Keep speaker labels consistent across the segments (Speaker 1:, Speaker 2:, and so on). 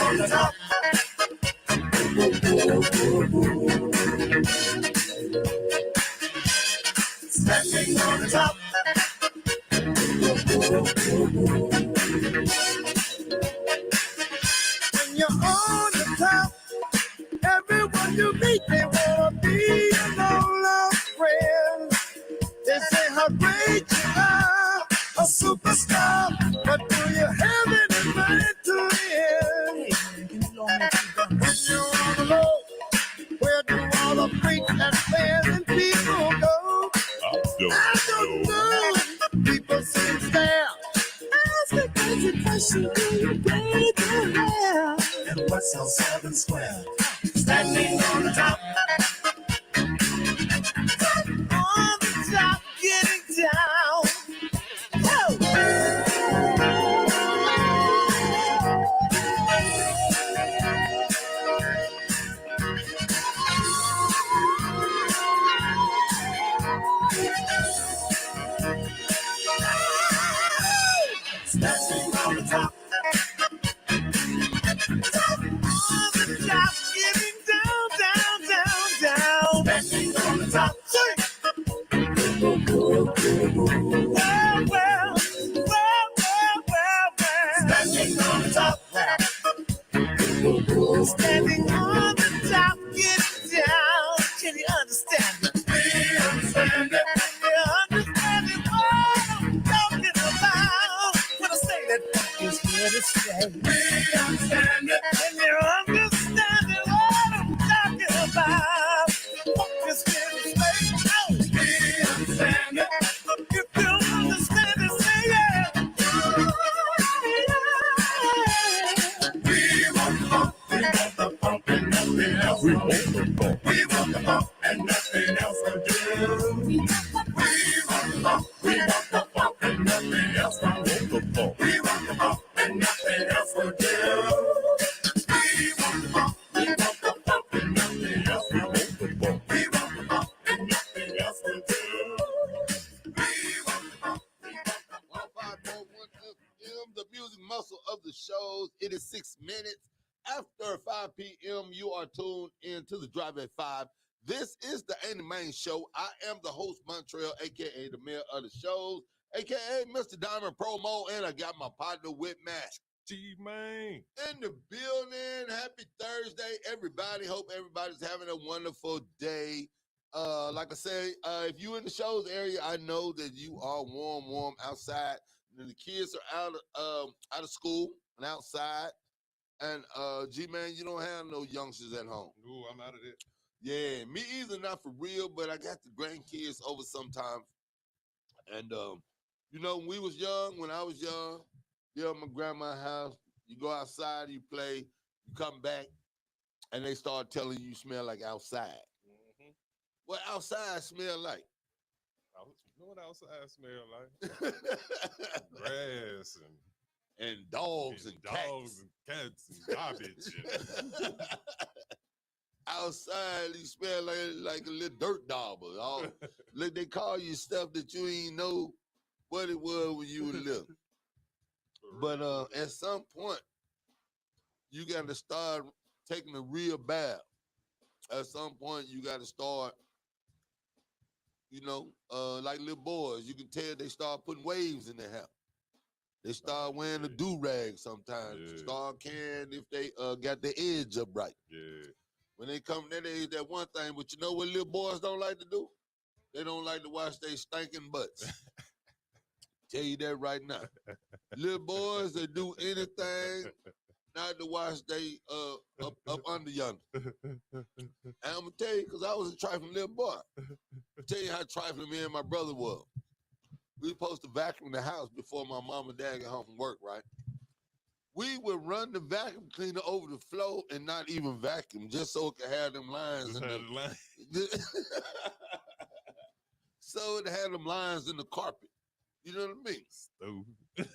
Speaker 1: on the top. Standing on the top. When you're on the top, everyone you meet, they wanna be your long-lost friend. They say how great you are, a superstar, but do you have any money to end? When you're on the low, where do all the freaks and fans and people go? I don't know. People seem to stare. Ask a crazy question, do you pay the hair? And what's on 7 Square? Standing on the top. On the top, getting down. Standing on the top. Top on the top, getting down, down, down, down. Standing on the top. Well, well, well, well, well, well. Standing on the top. Standing on the top, getting down. Can you understand it? We understand it. Can you understand it? What I'm talking about when I say that funk is here to stay. We understand it. Can you understand it? What I'm talking about? Funk is here to stay. Oh. We understand it. If you understand it, say yeah. We want the funk. We want the funk and nothing else. We want the funk. We want the funk and nothing else will do. We want the funk. We want the funk and nothing else will do. We want the funk and nothing else will do. We want the funk. We want the funk and nothing else will do. We want the funk and nothing else will do. We want the funk. 105.1 FM, the music muscle of the shows. It is 6 minutes after 5 p.m. You are tuned into the Drive at 5. This is the Ain't the Main Show. I am the host, Montreal, a.k.a. the mayor of the shows, a.k.a. Mr. Diamond Promo, and I got my partner with Mask.
Speaker 2: G-Man.
Speaker 1: In the building. Happy Thursday, everybody. Hope everybody's having a wonderful day. Like I say, if you in the shows area, I know that you are warm outside. And the kids are out of school and outside. And G-Man, you don't have no youngsters at home.
Speaker 2: Ooh, I'm out of it.
Speaker 1: Yeah, me either, not for real, but I got the grandkids over sometimes. And, you know, when I was young, at my grandma's house, you go outside, you play, you come back, and they start telling you smell like outside.
Speaker 2: Mm-hmm.
Speaker 1: What outside smell like?
Speaker 2: You know what outside smell like? Grass
Speaker 1: and dogs and
Speaker 2: cats and garbage.
Speaker 1: Outside, you smell like a little dirt dauber. Look, they call you stuff that you ain't know what it was when you were little. But at some point, you got to start taking a real bath. At some point, you got to start, you know, like little boys. You can tell they start putting waves in their hair. They start wearing a do-rag sometimes.
Speaker 2: Yeah.
Speaker 1: Start caring if they got their edge up right.
Speaker 2: Yeah.
Speaker 1: When they come that age, that one thing. But you know what little boys don't like to do? They don't like to wash their stinking butts. Tell you that right now. Little boys, they do anything not to wash they up under yonder. And I'm going to tell you, because I was a trifling little boy. I'll tell you how trifling me and my brother was. We were supposed to vacuum the house before my mom and dad got home from work, right? We would run the vacuum cleaner over the floor and not even vacuum, just so it could have them lines. So it had them lines in the carpet. You know what I mean?
Speaker 2: Stupid.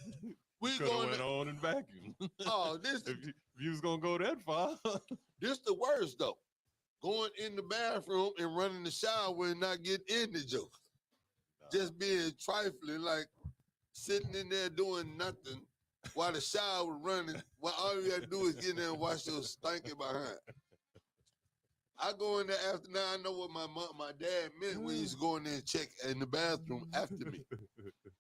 Speaker 1: We
Speaker 2: could have went on and vacuum.
Speaker 1: Oh, this
Speaker 2: if you was gonna go that far.
Speaker 1: This the worst though. Going in the bathroom and running the shower and not getting in the joke. Just being trifling, like sitting in there doing nothing while the shower was running, while all you gotta do is get in there and wash your stinking behind. I go in there after now. I know what my dad meant when he used to go in there and check in the bathroom after me,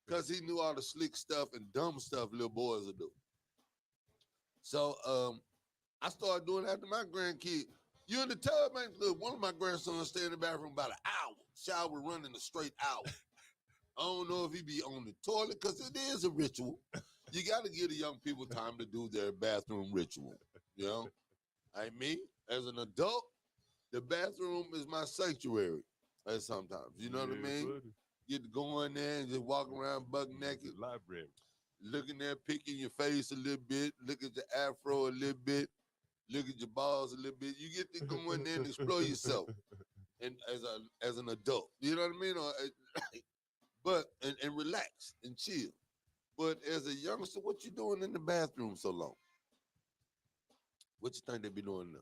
Speaker 1: because he knew all the slick stuff and dumb stuff little boys would do. So I started doing it after my grandkid. You in the tub, man? Look, one of my grandsons stay in the bathroom about an hour. Shower running a straight hour. I don't know if he be on the toilet because it is a ritual. You got to give the young people time to do their bathroom ritual. You know, me as an adult, the bathroom is my sanctuary. Sometimes, you know what I mean.
Speaker 2: Buddy.
Speaker 1: Get to go in there and just walk around buck naked,
Speaker 2: Library.
Speaker 1: looking there, picking your face a little bit, look at your afro a little bit, look at your balls a little bit. You get to go in there and explore yourself, and as an adult, you know what I mean. But relax and chill. But as a youngster, what you doing in the bathroom so long? What you think they be doing now?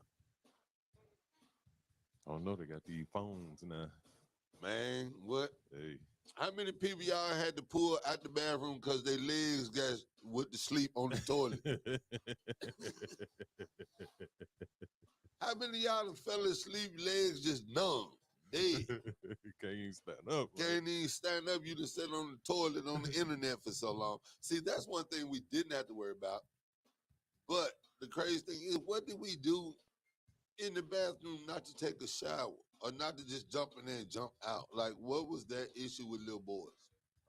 Speaker 2: I don't know. They got these phones now.
Speaker 1: Man, what?
Speaker 2: Hey.
Speaker 1: How many people y'all had to pull out the bathroom because their legs got went to sleep on the toilet? How many of y'all fell asleep, legs just numb, dead?
Speaker 2: Can't even stand up.
Speaker 1: Can't even stand up. You just sat on the toilet on the internet for so long. See, that's one thing we didn't have to worry about. But the crazy thing is, what did we do in the bathroom not to take a shower or not to just jump in there and jump out? Like, what was that issue with little boys?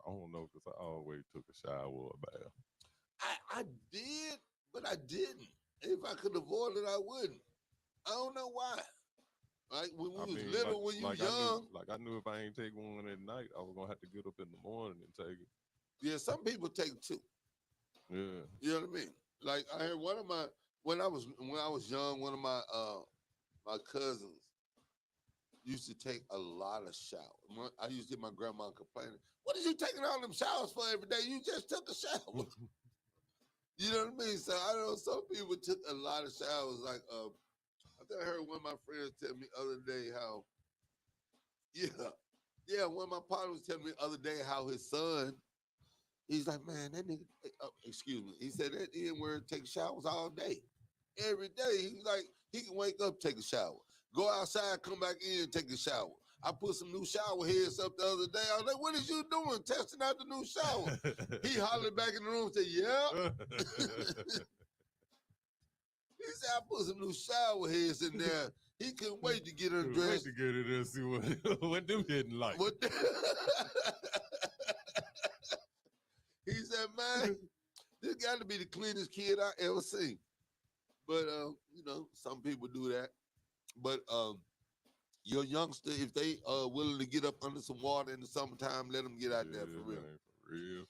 Speaker 2: I don't know, because I always took a shower or a bath.
Speaker 1: I did, but I didn't. If I could avoid it, I wouldn't. I don't know why. Like when we was little, when you young.
Speaker 2: I knew if I ain't take one at night, I was gonna have to get up in the morning and take it.
Speaker 1: Yeah, some people take two.
Speaker 2: Yeah.
Speaker 1: You know what I mean? Like I heard one of my when I was young, one of my my cousins used to take a lot of showers. I used to hear my grandma complaining, "What is you taking all them showers for every day? You just took a shower." You know what I mean? So I know some people took a lot of showers. Like I think I heard one of my friends tell me the other day how, one of my partners was telling me the other day how his son, he's like, man, that nigga, excuse me, he said that N-word take showers all day, every day. He's like, he can wake up, take a shower, go outside, come back in, take a shower. I put some new shower heads up the other day. I was like, what is you doing? Testing out the new shower. He hollered back in the room and said, yeah. He said, I put some new shower heads in there. He couldn't wait to get undressed.
Speaker 2: Wait to get in there and see what them hitting like.
Speaker 1: He said, man, this got to be the cleanest kid I ever seen. But, you know, some people do that. But your youngster, if they are willing to get up under some water in the summertime, let them get out there for real.
Speaker 2: Man, for real.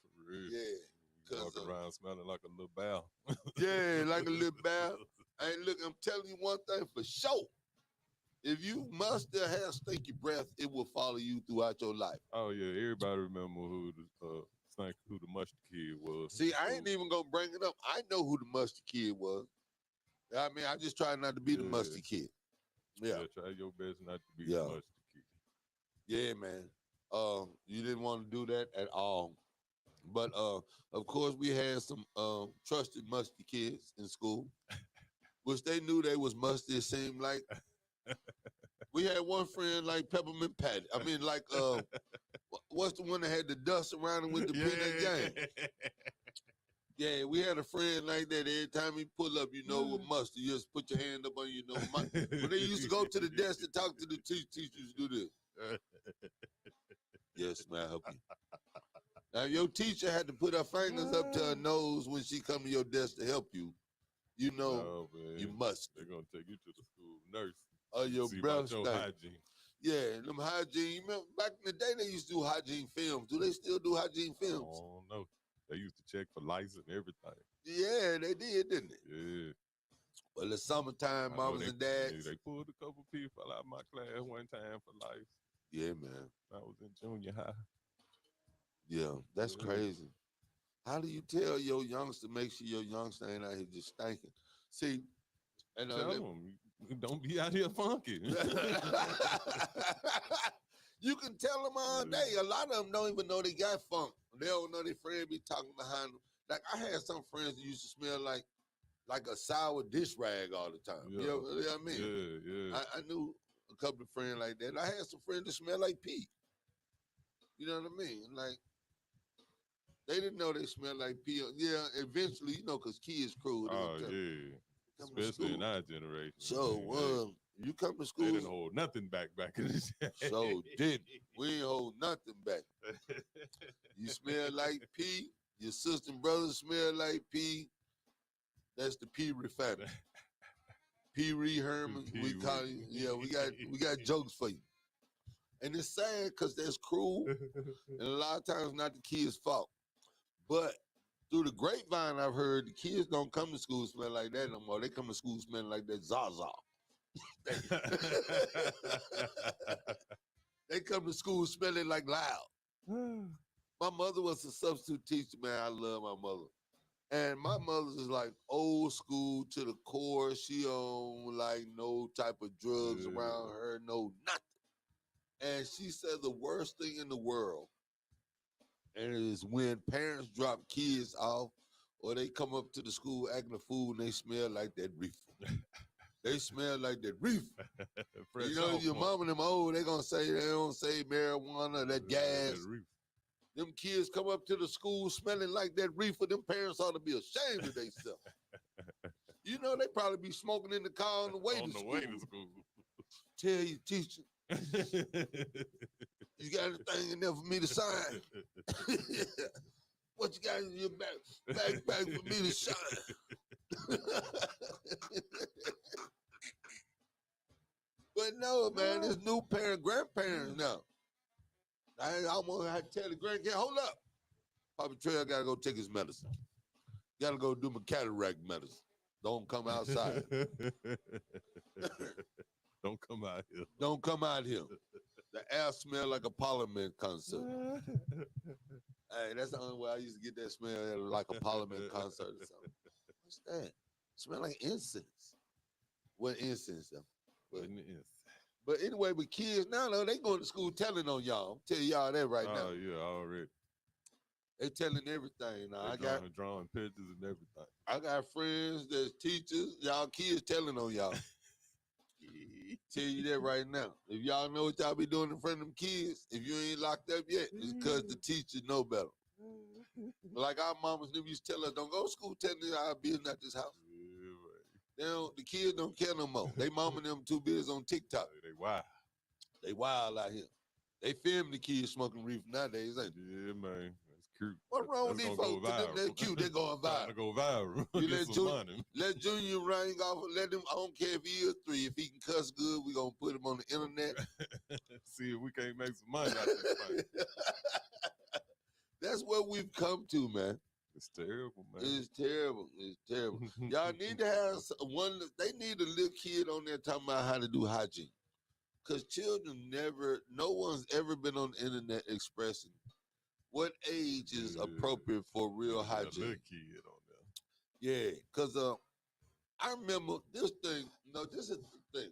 Speaker 1: Yeah.
Speaker 2: Walk around smelling like a little bow.
Speaker 1: Yeah, like a little bow. Hey, look, I'm telling you one thing for sure. If you must still have stinky breath, it will follow you throughout your life.
Speaker 2: Oh yeah, everybody remember who the mustard kid was.
Speaker 1: See, I ain't even gonna bring it up. I know who the mustard kid was. I mean, I just try not to be the mustard kid. Yeah,
Speaker 2: try your best not to be the mustard kid.
Speaker 1: Yeah, man. You didn't want to do that at all. But of course, we had some trusted musty kids in school, which they knew they was musty. It seemed like we had one friend like Peppermint Patty. I mean, like what's the one that had the dust around him with the peanut gang? Yeah, we had a friend like that. Every time he pull up, you know, with mustard, you just put your hand up on, you know. When they used to go to the desk to talk to the teachers, do this. Yes, may I help you? Now, your teacher had to put her fingers up to her nose when she come to your desk to help you. You know, you must.
Speaker 2: They're going to take you to the school nurse.
Speaker 1: Oh, your breath stank.
Speaker 2: Hygiene.
Speaker 1: Yeah, them hygiene. You remember back in the day, they used to do hygiene films. Do they still do hygiene films?
Speaker 2: Oh, no. They used to check for lice and everything.
Speaker 1: Yeah, they did, didn't they?
Speaker 2: Yeah.
Speaker 1: Well, it's summertime, mamas and dads.
Speaker 2: They pulled a couple people out of my class one time for life.
Speaker 1: Yeah, man.
Speaker 2: I was in junior high.
Speaker 1: Yeah, that's crazy. How do you tell your youngster, make sure your youngster ain't out here just stinking? See, and
Speaker 2: tell them, don't be out here funky.
Speaker 1: You can tell them all day. A lot of them don't even know they got funk. They don't know their friend be talking behind them. Like I had some friends that used to smell like a sour dish rag all the time.
Speaker 2: Yeah.
Speaker 1: You know what I mean?
Speaker 2: Yeah.
Speaker 1: I knew a couple of friends like that. I had some friends that smell like pee. You know what I mean? Like they didn't know they smelled like pee. Yeah, eventually, because kids cruel. They're
Speaker 2: Oh
Speaker 1: gonna tell
Speaker 2: yeah.
Speaker 1: come to
Speaker 2: Especially in
Speaker 1: school.
Speaker 2: our generation.
Speaker 1: So
Speaker 2: Man, hey,
Speaker 1: you come to
Speaker 2: they
Speaker 1: school.
Speaker 2: didn't hold nothing back in the day.
Speaker 1: So didn't. We ain't hold nothing back. You smell like pee. Your sister and brother smell like pee. That's the Pee Wee family. Pee Wee Herman. We
Speaker 2: Pee-wee.
Speaker 1: call you. Yeah, we got jokes for you. And it's sad because that's cruel. And a lot of times not the kids' fault. But through the grapevine, I've heard the kids don't come to school smelling like that no more. They come to school smelling like that Zaza. They come to school smelling like loud. My mother was a substitute teacher, man. I love my mother. And my mother's is like old school to the core. She don't like no type of drugs around her, no nothing. And she said the worst thing in the world and it is when parents drop kids off or they come up to the school acting a fool and they smell like that reefer. They smell like that reefer. You know, your mom and them old, they gonna say they don't say marijuana, that gas. Them kids come up to the school smelling like that reefer. Them parents ought to be ashamed of themselves. You know, they probably be smoking in the car on the way to school. Tell your teacher, you got anything in there for me to sign? What you got in your backpack for me to sign? But no, man, there's new grandparents now. I almost had to tell the grandkid, hold up. Papa Trail got to go take his medicine. Got to go do my cataract medicine. Don't come outside.
Speaker 2: Don't come out here.
Speaker 1: Don't come out here. The air smell like a Parliament concert. Hey, that's the only way I used to get that smell like a Parliament concert or something. What's that? Smell like incense. What incense though? But anyway, with kids now, though, they going to school telling on y'all. I'm telling y'all that right now.
Speaker 2: Oh, yeah, already.
Speaker 1: They telling everything now.
Speaker 2: They drawing pictures and everything.
Speaker 1: I got friends that's teachers. Y'all kids telling on y'all. Tell you that right now. If y'all know what y'all be doing in front of them kids, if you ain't locked up yet, it's because the teachers know better. Like our mamas them used to tell us, don't go to school telling our business at this house. Yeah, right. The kids don't care no more. They mama and them too busy on TikTok.
Speaker 2: They wild.
Speaker 1: They wild out here. They film the kids smoking reefer nowadays, ain't they?
Speaker 2: Yeah, man. That's cute.
Speaker 1: What's wrong with these folks? To them, they're cute. They're going viral.
Speaker 2: To go viral.
Speaker 1: You let Junior ring off. Let him. I don't care if he is 3. If he can cuss good, we gonna put him on the internet.
Speaker 2: See if we can't make some money out of this thing.
Speaker 1: That's what we've come to, man.
Speaker 2: It's terrible, man.
Speaker 1: It's terrible. It's terrible. Y'all need to have one. They need a little kid on there talking about how to do hygiene. Because children no one's ever been on the internet expressing what age is appropriate for real hygiene.
Speaker 2: A little kid on there.
Speaker 1: Yeah, because I remember this thing. This is the thing.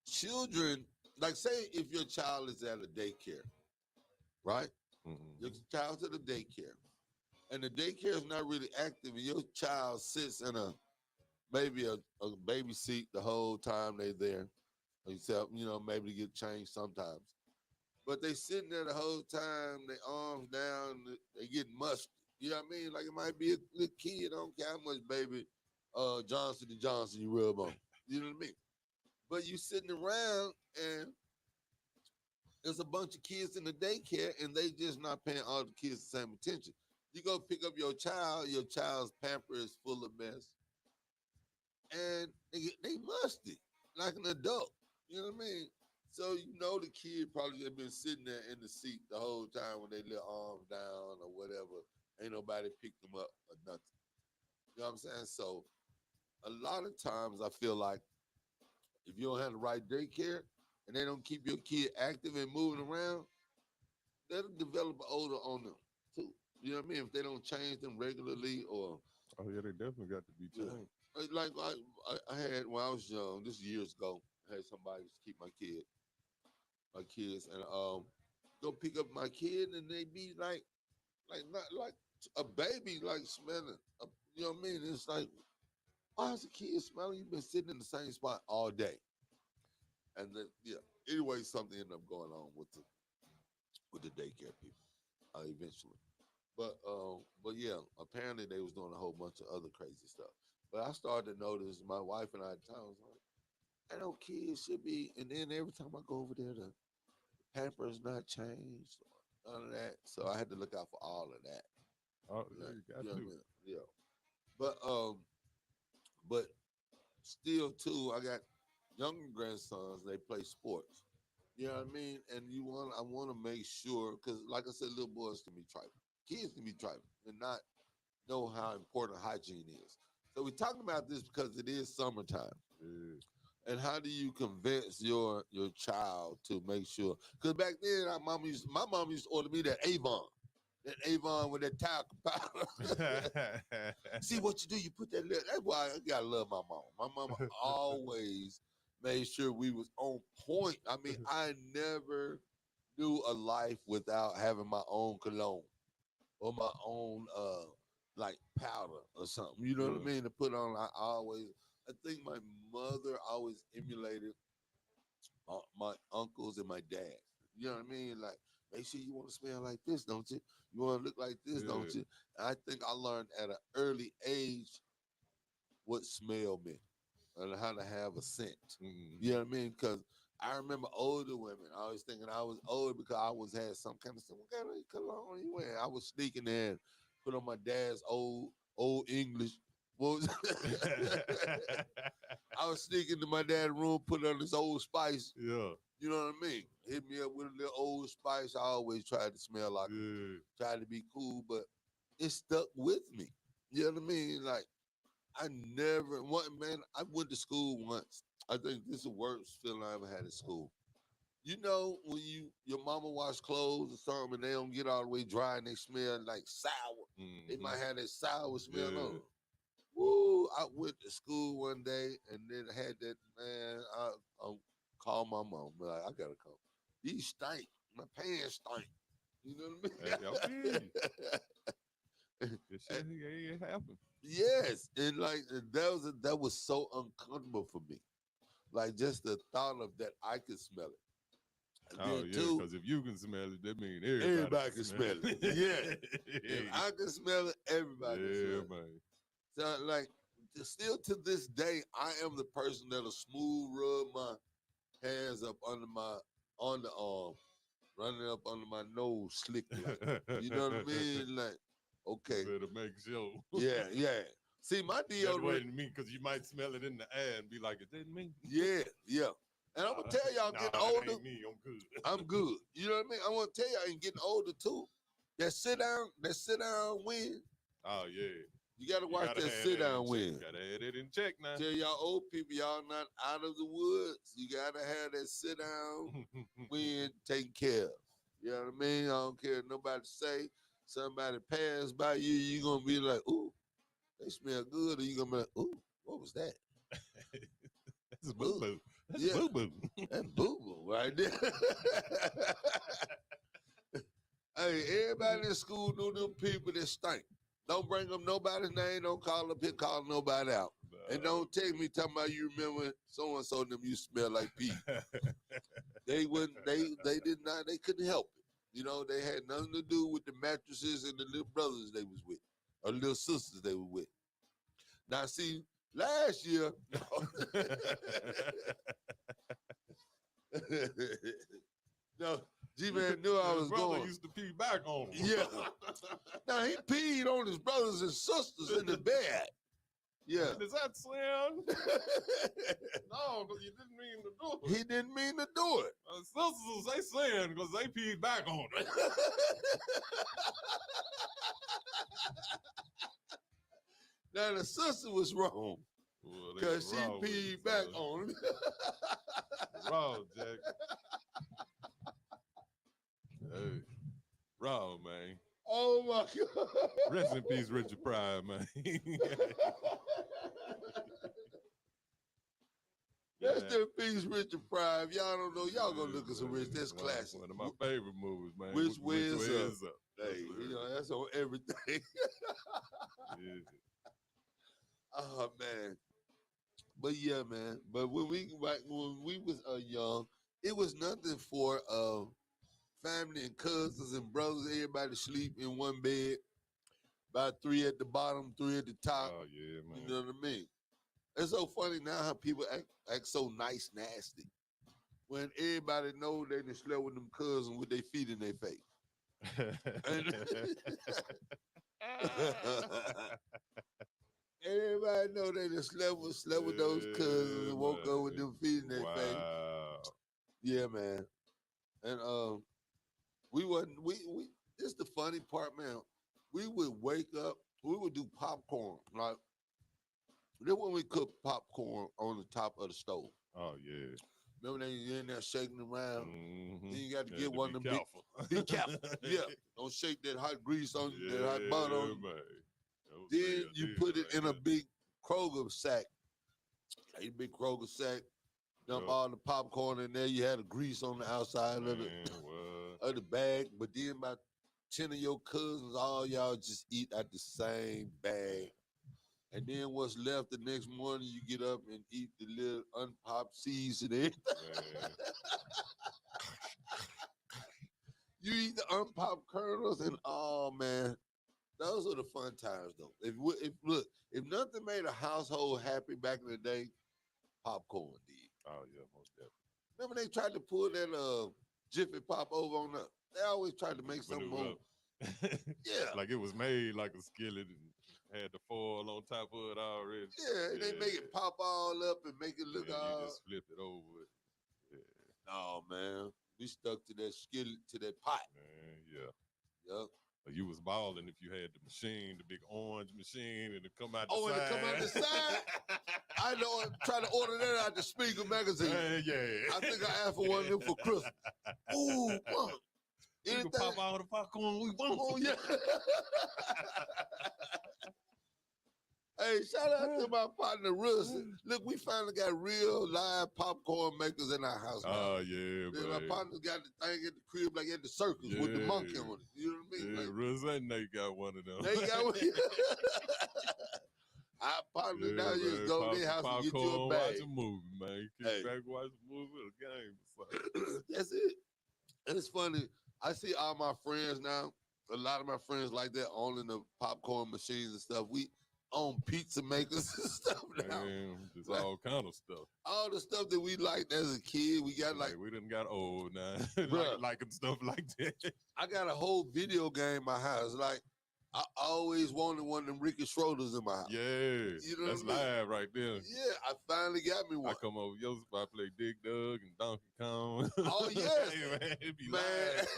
Speaker 1: Children, like say if your child is at a daycare, right? Mm-hmm. Your child's at a daycare, and the daycare is not really active, and your child sits in maybe a baby seat the whole time they're there, except, maybe to get changed sometimes. But they sitting there the whole time, they arms down, they get musty. You know what I mean? Like it might be a little kid, I don't care how much baby Johnson & Johnson you rub on. You know what I mean? But you sitting around and there's a bunch of kids in the daycare and they just not paying all the kids the same attention. You go pick up your child's pamper is full of mess. And they musty, like an adult. You know what I mean? So the kid probably have been sitting there in the seat the whole time with their little arms down or whatever. Ain't nobody picked them up or nothing. You know what I'm saying? So a lot of times I feel like if you don't have the right daycare and they don't keep your kid active and moving around, that'll develop an odor on them too. You know what I mean? If they don't change them regularly or...
Speaker 2: Oh, yeah, they definitely got to be changed.
Speaker 1: Like I had, when I was young, this years ago, I had somebody to keep my kids, and go pick up my kid, and they be like a baby like smelling. You know what I mean? It's like, why is a kid smelling? You've been sitting in the same spot all day, and then Anyway, something ended up going on with the daycare people eventually. But yeah, apparently they was doing a whole bunch of other crazy stuff. But I started to notice my wife and I at times like, I know kids should be, and then every time I go over there, the Pampers not changed, none of that. So I had to look out for all of that.
Speaker 2: Oh,
Speaker 1: Like,
Speaker 2: you got
Speaker 1: you know what I
Speaker 2: to.
Speaker 1: mean? Yeah. But still too, I got younger grandsons. They play sports. You know what I mean? And I want to make sure, because like I said, little boys can be trifling. Kids can be trifling and not know how important hygiene is. So we're talking about this because it is summertime.
Speaker 2: Yeah.
Speaker 1: And how do you convince your child to make sure? Because back then, my mom used to order me that Avon with that talcum powder. See what you do? You put that. That's why I gotta love my mom. My mama always made sure we was on point. I mean, I never knew a life without having my own cologne or my own like powder or something. You know what I mean? To put on. I think my mother always emulated my uncles and my dad. You know what I mean? Like, make sure you want to smell like this, don't you? You want to look like this, don't you? And I think I learned at an early age what smell meant and how to have a scent. You know what I mean? Because I remember older women. I was thinking I was old because I always had some kind of stuff. What kind of cologne you wearing? I was sneaking there and put on my dad's old English. What was I was sneaking to my dad's room, put on this Old Spice.
Speaker 2: Yeah.
Speaker 1: You know what I mean? Hit me up with a little Old Spice. I always tried to smell like tried to be cool, but it stuck with me. You know what I mean? Like, I never, I went to school once. I think this is the worst feeling I ever had at school. You know, when your mama wash clothes or something and they don't get all the way dry and they smell like sour. They might have that sour smell on them. Woo! I went to school one day and then had that, man. I called my mom. Like, I gotta come. These stink. My pants stink. You know what I mean?
Speaker 2: It happened.
Speaker 1: Yes, and like that was so uncomfortable for me. Like, just the thought of that, I could smell it. And
Speaker 2: Oh
Speaker 1: then
Speaker 2: yeah, because if you can smell it, that means
Speaker 1: everybody can smell it. Yeah, if I can smell it, everybody can smell it.
Speaker 2: Man.
Speaker 1: So like, still to this day, I am the person that'll smooth rub my hands up under my underarm, running up under my nose, slick like. You know what I mean? Like, okay.
Speaker 2: To make sure.
Speaker 1: Yeah. See, my deodorant.
Speaker 2: Wait to me because you might smell it in the air and be like, "Is that me?"
Speaker 1: Yeah. And I'm gonna tell y'all, getting older.
Speaker 2: Ain't me. I'm good.
Speaker 1: I'm good. You know what I mean? I want to tell y'all, and getting older too. That sit down wind.
Speaker 2: Oh yeah.
Speaker 1: You gotta watch that sit down wind.
Speaker 2: Gotta have it in check now.
Speaker 1: Tell y'all old people, y'all not out of the woods. You gotta have that sit down wind taken care of. You know what I mean? I don't care what nobody say. Somebody pass by you, you gonna be like, ooh, they smell good, or you gonna be like, ooh, what was that?
Speaker 2: That's boo boo. That's boo boo.
Speaker 1: That's boo boo right there. Hey, everybody in school knew them people that stink. Don't bring up nobody's name. Don't call up here calling nobody out. And don't take me talking about you remember so and so them you smell like pee. They wouldn't. They did not. They couldn't help it. You know, they had nothing to do with the mattresses and the little brothers they was with, or little sisters they were with. Now, see, last year. No, G-Man knew I was going.
Speaker 2: Used to pee back on him.
Speaker 1: Yeah. Now, he peed on his brothers and sisters in the bed. Yeah.
Speaker 2: Is that Slim? No, because you didn't mean to do it.
Speaker 1: He didn't mean to do it.
Speaker 2: Sisters, they sin because they peed back on him.
Speaker 1: Now, the sister was wrong. Because she peed back on him.
Speaker 2: Wrong, Jack. Hey, wrong, man.
Speaker 1: Oh my God.
Speaker 2: Rest in peace, Richard Pryor, man.
Speaker 1: Rest in peace, Richard Pryor. If y'all don't know, y'all gonna look at some Rich. That's classic.
Speaker 2: One of my favorite movies, man.
Speaker 1: Which way is up?
Speaker 2: Up?
Speaker 1: Hey, you know, gas on everything.
Speaker 2: Yeah.
Speaker 1: Oh man. But yeah, man. But when we was young, it was nothing for family and cousins and brothers, everybody sleep in one bed. About 3 at the bottom, 3 at the top.
Speaker 2: Oh yeah, man.
Speaker 1: You know what I mean? It's so funny now how people act so nice, nasty. When everybody know they done slept with them cousins with their feet in their face. And everybody know they done slept with those cousins and woke up with them feet in their face.
Speaker 2: Wow.
Speaker 1: Yeah, man. And we wasn't we this the funny part, man. We would wake up, we would do popcorn. Like then when we cook popcorn on the top of the stove.
Speaker 2: Oh yeah.
Speaker 1: Remember they in there shaking around?
Speaker 2: Mm-hmm.
Speaker 1: Then you got to
Speaker 2: Had
Speaker 1: get one of them
Speaker 2: careful.
Speaker 1: big. Be careful. Yeah. Don't shake that hot grease on you, that hot butter on you.
Speaker 2: Man.
Speaker 1: Then you put it in a big Kroger sack. A big Kroger sack. Dump all the popcorn in there. You had the grease on the outside of the bag. But then about 10 of your cousins, all y'all just eat out the same bag. And then what's left the next morning, you get up and eat the little unpopped seeds and everything. You eat the unpopped kernels and oh man, those are the fun times though. If nothing made a household happy back in the day, popcorn did.
Speaker 2: Oh yeah, most definitely.
Speaker 1: Remember they tried to pull that Jiffy Pop over on us? They always tried to make something more. Yeah.
Speaker 2: Like it was made like a skillet and had the foil on top of it already.
Speaker 1: Yeah, they make it pop all up and make it look all.
Speaker 2: You just flip it over. Yeah.
Speaker 1: No, man. We stuck to that skillet, to that pot.
Speaker 2: Man, yeah.
Speaker 1: Yep.
Speaker 2: You was balling if you had the machine, the big orange machine, and it come out the side.
Speaker 1: Oh, and it come out the side? I know. I'm trying to order that out the Speaker magazine.
Speaker 2: Yeah.
Speaker 1: I think I asked for one of them for Christmas. Ooh, mom.
Speaker 2: You can pop all the popcorn we want.
Speaker 1: Oh, yeah. Hey, shout out to my partner, Wilson. Look, we finally got real live popcorn makers in our house now.
Speaker 2: Oh, yeah, man.
Speaker 1: My partner's got the thing at the crib like at the circus with the monkey on it. You know what I mean?
Speaker 2: Yeah,
Speaker 1: like,
Speaker 2: Russ and Nate got one of them.
Speaker 1: They got one. Our partner down here go to their house and get you a bag.
Speaker 2: Watch a movie, man. Kick back, watch a movie or a game.
Speaker 1: That's it. And it's funny. I see all my friends now. A lot of my friends like that owning the popcorn machines and stuff. We own pizza makers and stuff now.
Speaker 2: Man, just like, all kind of stuff.
Speaker 1: All the stuff that we liked as a kid, we got like
Speaker 2: we done got old now. liking stuff like that. I
Speaker 1: got a whole video game in my house. Like I always wanted one of them Ricky Schroders in my house.
Speaker 2: Yeah,
Speaker 1: you know
Speaker 2: that's live right there.
Speaker 1: Yeah, I finally got me one.
Speaker 2: I come over your spot, play Dig Dug and Donkey Kong.
Speaker 1: Oh yeah,
Speaker 2: hey, man, it be live.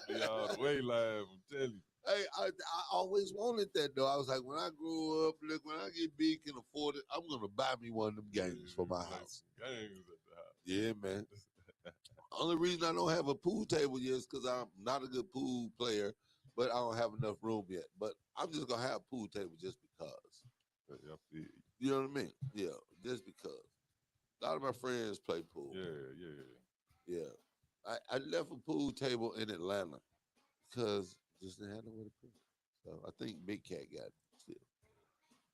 Speaker 2: Be all the way live. I'm telling you.
Speaker 1: Hey, I always wanted that though. I was like, when I grow up, look, when I get big and afford it, I'm gonna buy me one of them games for my house.
Speaker 2: Games at the house.
Speaker 1: Yeah, man. Only reason I don't have a pool table yet is because I'm not a good pool player, but I don't have enough room yet. But I'm just gonna have a pool table just because. You know what I mean? Yeah, just because. A lot of my friends play pool. Yeah. I left a pool table in Atlanta because just didn't have nowhere to put it. So I think Big Cat got it still.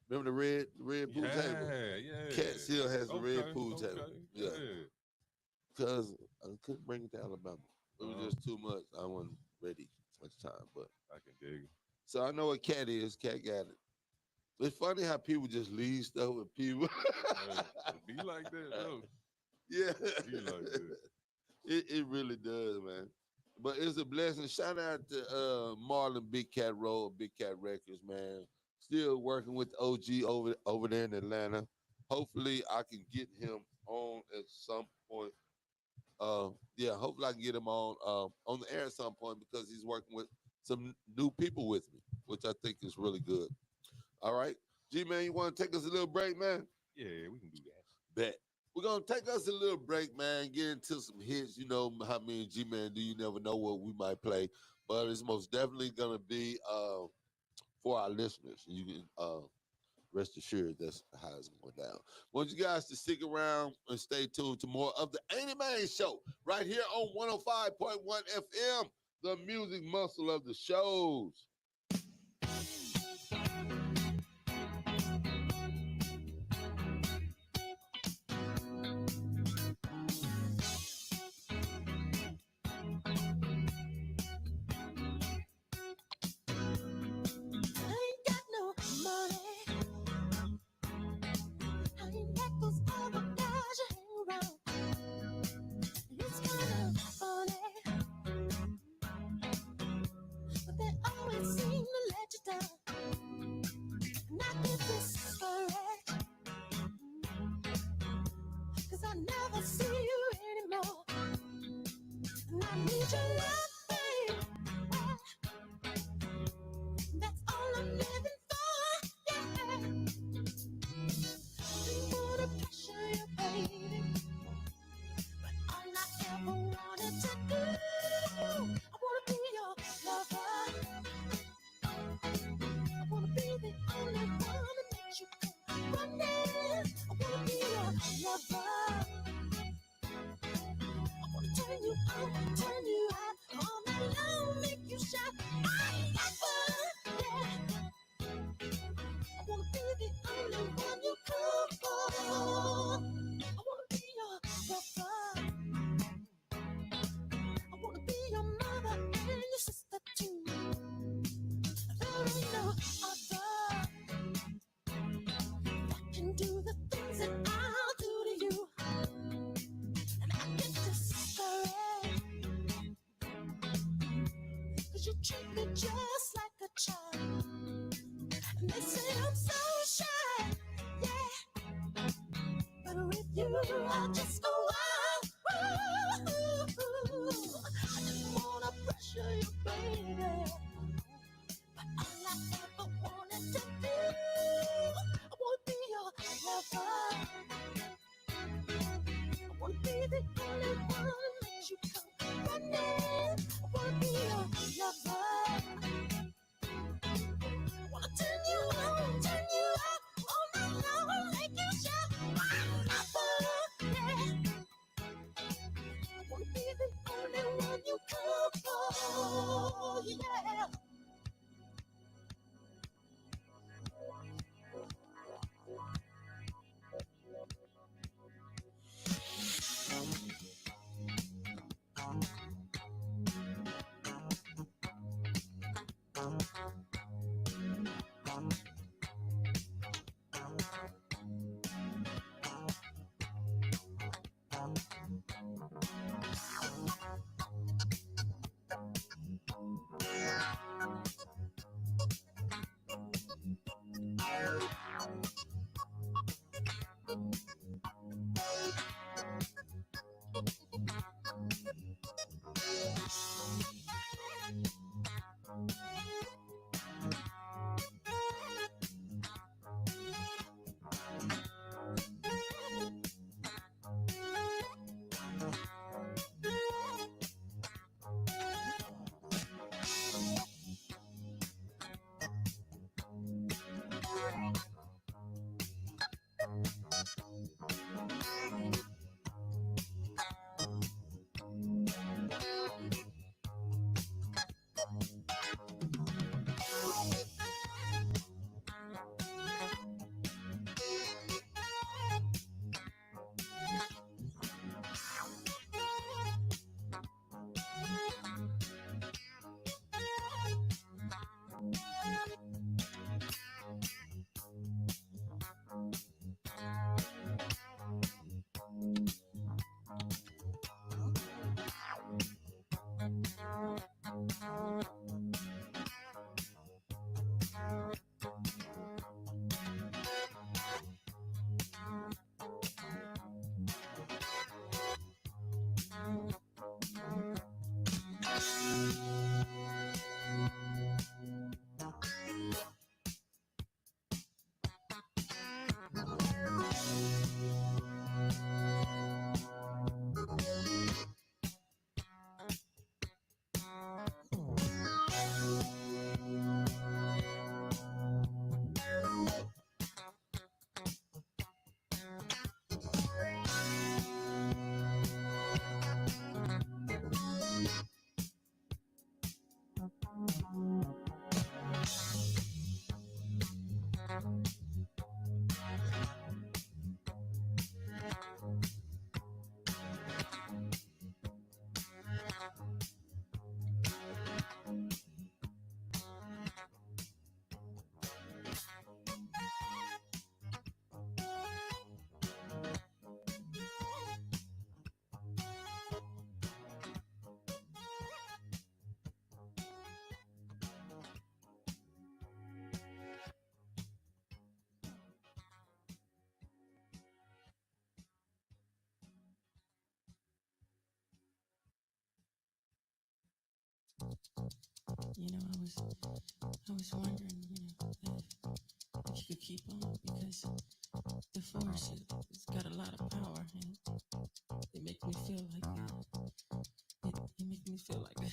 Speaker 1: Remember the red pool table?
Speaker 2: Yeah.
Speaker 1: Cat still has the red pool table. Yeah. Because I couldn't bring it to Alabama. It was just too much. I wasn't ready much time, but
Speaker 2: I can dig it.
Speaker 1: So I know what Cat is. Cat got it. It's funny how people just leave stuff with people.
Speaker 2: Be like that, though.
Speaker 1: Yeah.
Speaker 2: Be like that.
Speaker 1: It really does, man. But it's a blessing. Shout out to Marlon Big Cat Road, Big Cat Records, man. Still working with OG over there in Atlanta. Hopefully I can get him on at some point. Hopefully I can get him on the air at some point because he's working with some new people with me, which I think is really good. All right. G-Man, you want to take us a little break, man?
Speaker 2: Yeah, we can do that.
Speaker 1: Bet. We're going to take us a little break, man, get into some hits. You know how me and G-Man do. You never know what we might play. But it's most definitely going to be for our listeners. You can rest assured that's how it's going down. I want you guys to stick around and stay tuned to more of the Ain't Man Show right here on 105.1 FM, the music muscle of the shows. you treat me just like a child. And they say I'm so shy, yeah. But with you, I just go wild. Ooh, I just wanna pressure you, baby. But all I ever wanted to do, I wanna be your lover. I wanna be the only one that you come running. I wanna be your lover. Wanna turn you on, turn you out all night long, make you shout, my lover, yeah. I wanna be the only one you come for, yeah.
Speaker 3: You know, I was wondering, if you could keep on because the force it's got a lot of power and it makes me feel like it makes me feel like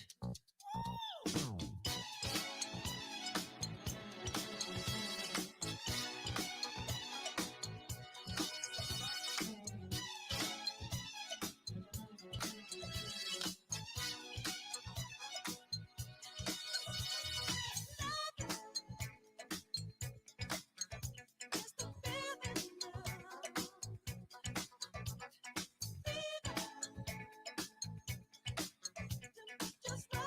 Speaker 1: Just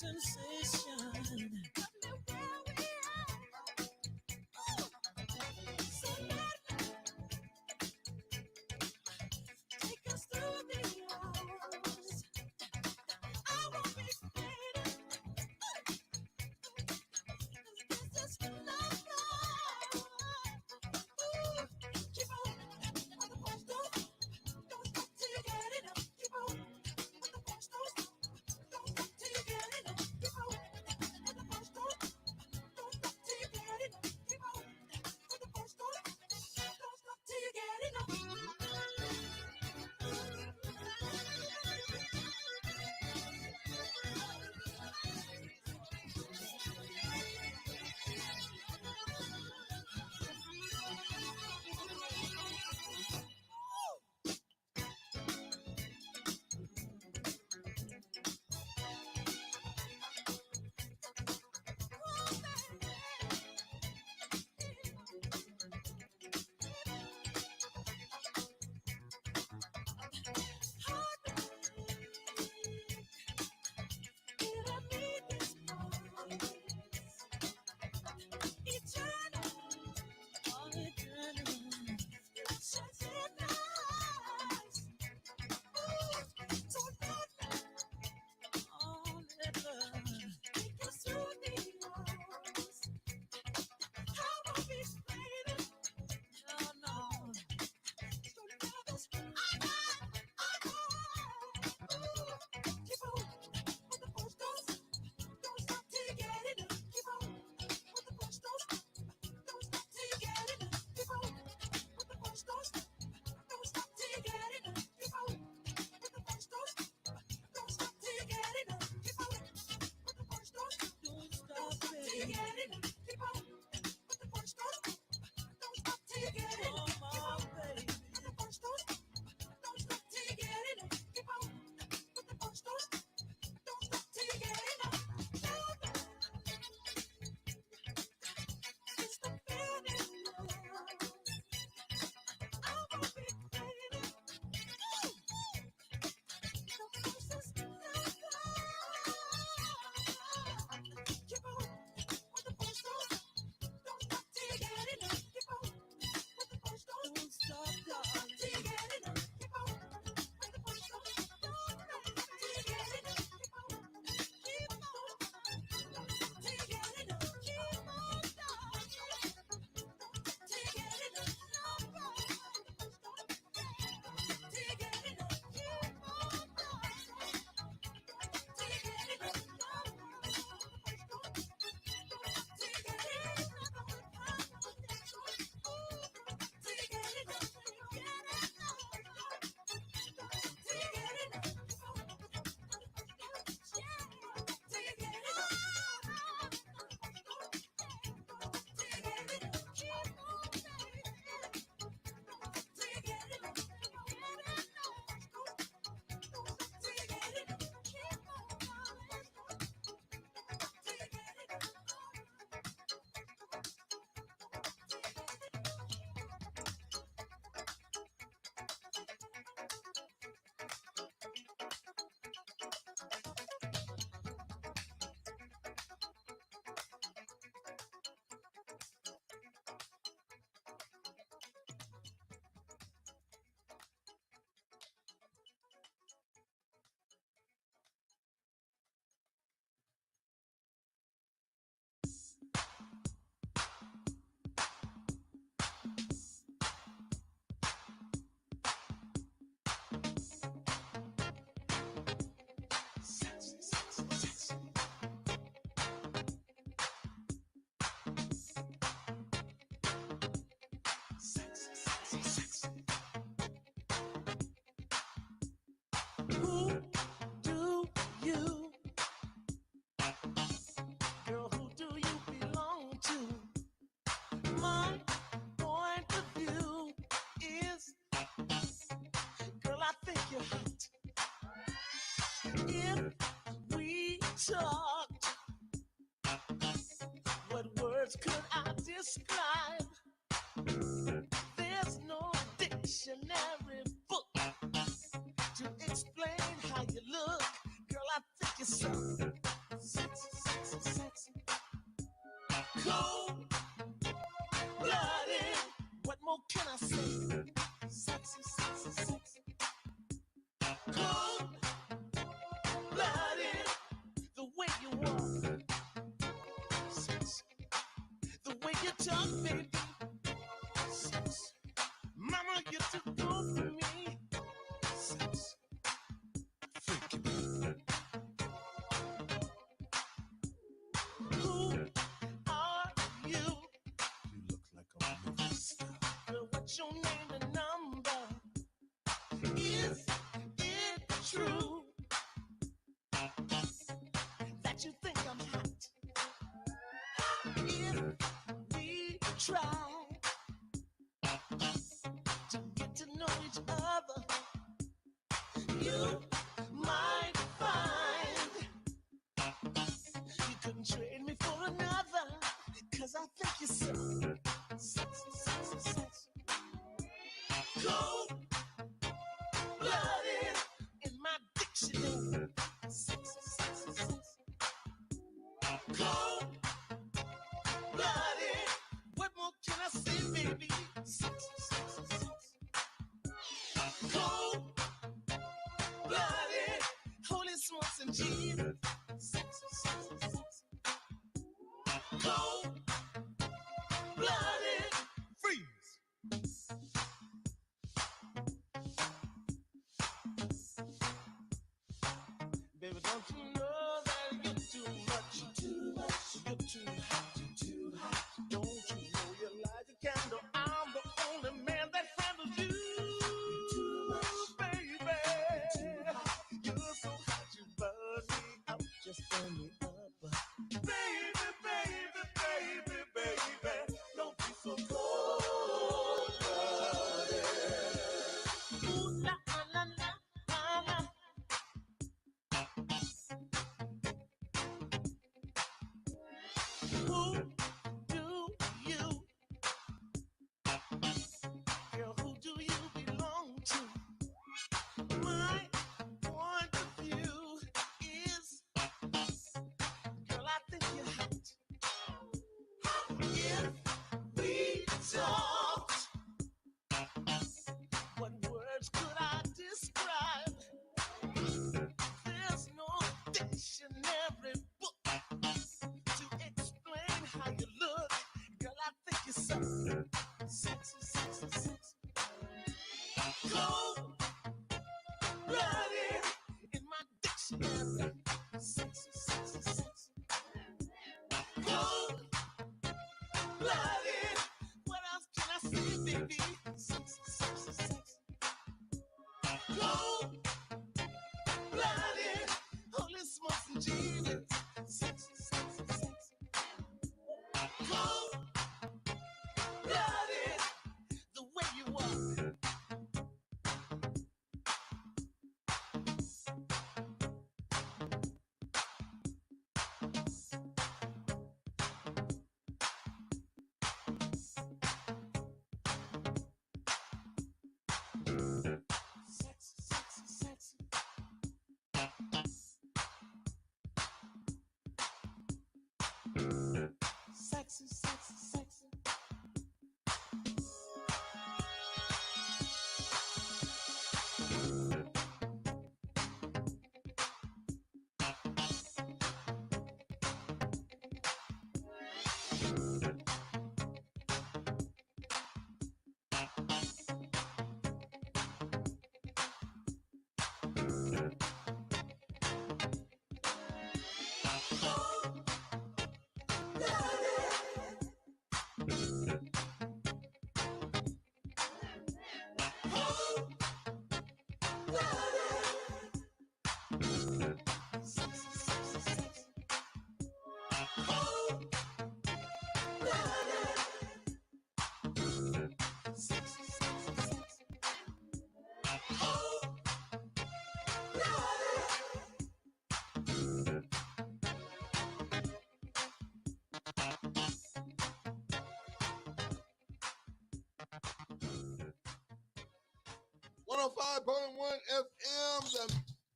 Speaker 3: sensation. So take us through the hours. I won't be faded. This is love. Ooh, keep on. On the first don't stop till you get it. Keep on. On the first don't stop till you get it. Keep on. On the first don't stop till you get it. Keep on. On the first don't stop till you get it. Who do you, girl, who do you belong to? My point of view is, girl, I think you're hot. If we talked, what words could I describe? There's no dictionary book to explain how you look. Girl, I think you're so
Speaker 1: put your name and number. Is it true that you think I'm hot? If we try to get to know each other, you might find you couldn't trade me for another, 'cause I think you're so sexy, sexy, sexy. Cold blooded in my dictionary. Sexy, sexy, sexy. Cold blooded. What more can I say, baby? Sexy, sexy, sexy. Cold blooded. Holy smokes and Jesus. Sexy, sexy, sexy. Cold blooded. Freeze. Baby, don't you know that you're too much? You're too much. You're too hot. You're too hot. Don't you know you're like a candle? I'm the only man that handles you. You're too much, baby. You're too hot. You're so hot, you burn me out. Just burn me up. Baby, baby, baby, baby, don't be so cold-blooded. Ooh, la, la, la, la, la. Who do you, girl, who do you belong to? My point of view is, girl, I think you're hot. If we talked, what words could I describe? There's no dictionary book to explain how you look. Girl, I think you're so sexy, sexy, sexy. Cold blooded in my dictionary. Sexy, sexy, sexy. Cold blooded. What else can I say, baby? Sexy, sexy, sexy. Cold blooded. Holy smokes and Jesus. Sexy, sexy, sexy. Cold blooded. The way you walk. Sexy, sexy, sexy. Sexy, sexy, sexy.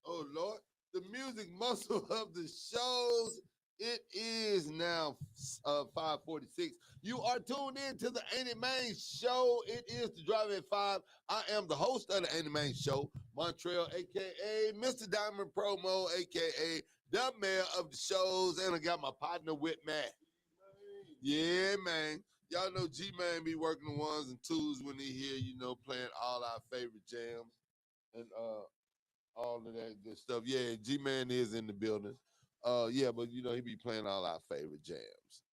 Speaker 4: Oh Lord, the music muscle of the shows. It is now 5:46. You are tuned in to the Ain't Main Show. It is the Drive at 5. I am the host of the Ain't Main Show, Montreal, aka Mr. Diamond Promo, aka the mayor of the shows, and I got my partner with me. Yeah, man. Y'all know G-Man be working the ones and twos when he here, playing all our favorite jams and all of that good stuff. Yeah, G-Man is in the building. Yeah, but he be playing all our favorite jams.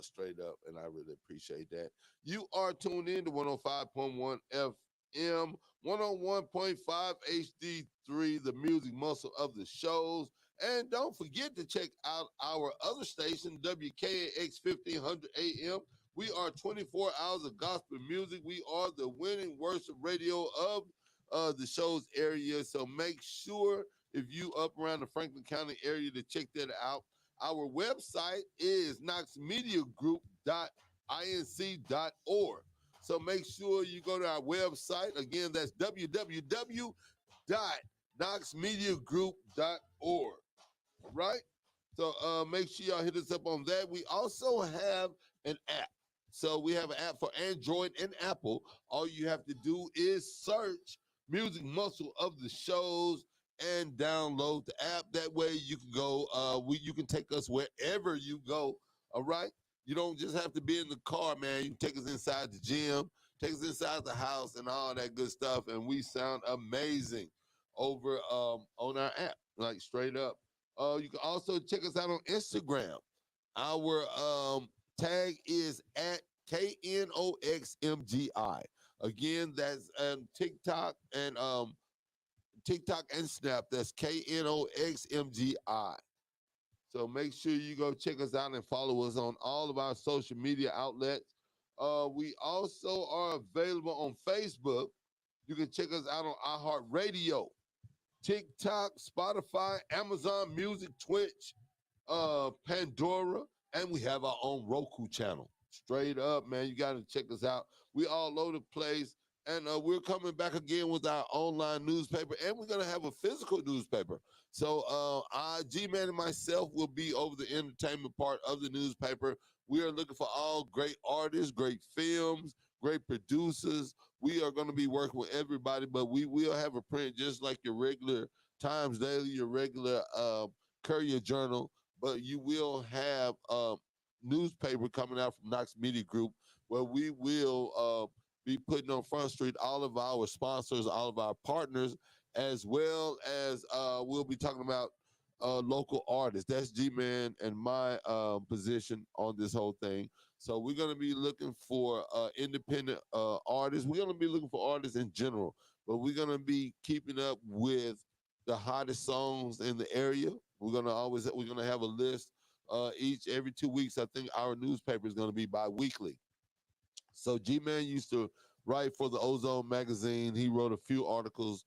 Speaker 4: straight up, and I really appreciate that. You are tuned in to 105.1 FM, 101.5 HD3, the music muscle of the shows. And don't forget to check out our other station, WKAX 1500 AM. We are 24 hours of gospel music. We are the winning worship radio of the show's area. So make sure if you up around the Franklin County area to check that out. Our website is knoxmediagroup.inc.org. So make sure you go to our website. Again, that's www.knoxmediagroup.org. Right? So make sure y'all hit us up on that. We also have an app. So we have an app for Android and Apple. All you have to do is search Music Muscle of the shows and download the app. That way you can go, you can take us wherever you go. All right. You don't just have to be in the car, man. You can take us inside the gym, take us inside the house and all that good stuff. And we sound amazing over on our app, like straight up. You can also check us out on Instagram. Our tag is at KNOXMGI. Again, that's TikTok and Snap. That's KNOXMGI. So make sure you go check us out and follow us on all of our social media outlets. We also are available on Facebook. You can check us out on iHeartRadio, TikTok, Spotify, Amazon Music, Twitch, Pandora, and we have our own Roku channel. Straight up, man, you got to check us out. We all over the place, and we're coming back again with our online newspaper, and we're gonna have a physical newspaper. So G-Man and myself will be over the entertainment part of the newspaper. We are looking for all great artists, great films, great producers. We are going to be working with everybody, but we will have a print just like your regular Times Daily, your regular Courier Journal, but you will have newspaper coming out from Knox Media Group where we will be putting on Front Street all of our sponsors, all of our partners, as well as we'll be talking about local artists. That's G-Man and my position on this whole thing. So we're going to be looking for independent artists. We're going to be looking for artists in general, but we're going to be keeping up with the hottest songs in the area. We're going to have a list every 2 weeks. I think our newspaper is going to be bi-weekly. So G-Man used to write for the Ozone magazine. He wrote a few articles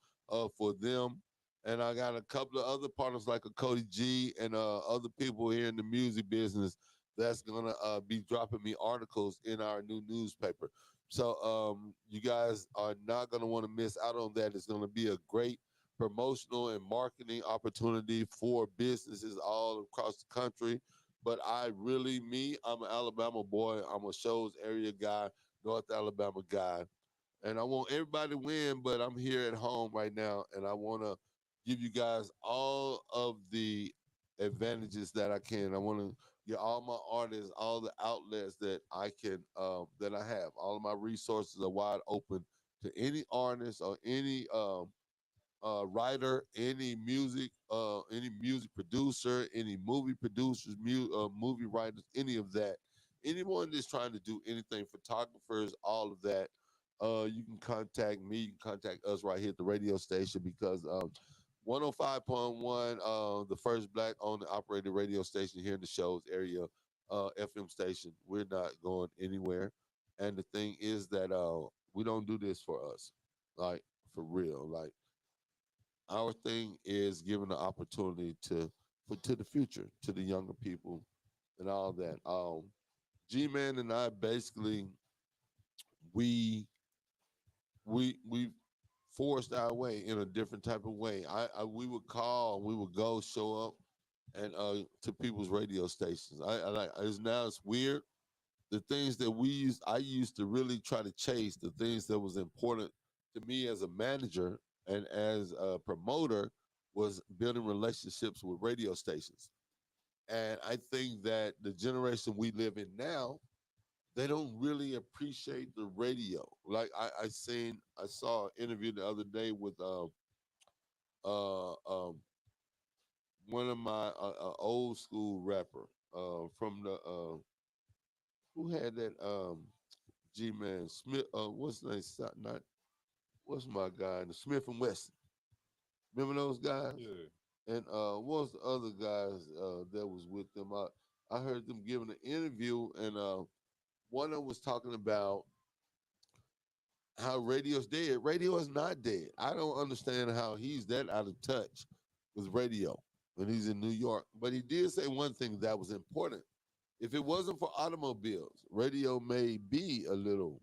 Speaker 4: for them. And I got a couple of other partners like a Cody G and other people here in the music business that's going to be dropping me articles in our new newspaper. So you guys are not going to want to miss out on that. It's going to be a great promotional and marketing opportunity for businesses all across the country. But I'm an Alabama boy. I'm a shows area guy, North Alabama guy. And I want everybody to win, but I'm here at home right now, and I want to give you guys all of the advantages that I can. I want to get all my artists, all the outlets that I can, that I have. All of my resources are wide open to any artist or any writer, any music producer, any movie producers, movie writers, any of that. Anyone that's trying to do anything, photographers, all of that, you can contact me. You can contact us right here at the radio station because 105.1, the first black-owned and operated radio station here in the show's area, FM station. We're not going anywhere. And the thing is that we don't do this for us, like for real. Like our thing is giving the opportunity to the future, to the younger people, and all that. G-Man and I basically we we forced our way in a different type of way. We would call, we would go, show up, and to people's radio stations. I like it's weird. The things that I used to really try to chase, the things that was important to me as a manager and as a promoter was building relationships with radio stations. And I think that the generation we live in now, they don't really appreciate the radio. Like I saw an interview the other day with uh, um, one of my old school rapper from the Who had that G Man Smith? What's his name? Not what's my guy? The Smith and Wesson. Remember those guys?
Speaker 2: Yeah.
Speaker 4: And what was the other guys that was with them? I heard them giving an interview, and one of them was talking about how radio's dead. Radio is not dead. I don't understand how he's that out of touch with radio when he's in New York. But he did say one thing that was important. If it wasn't for automobiles, radio may be a little,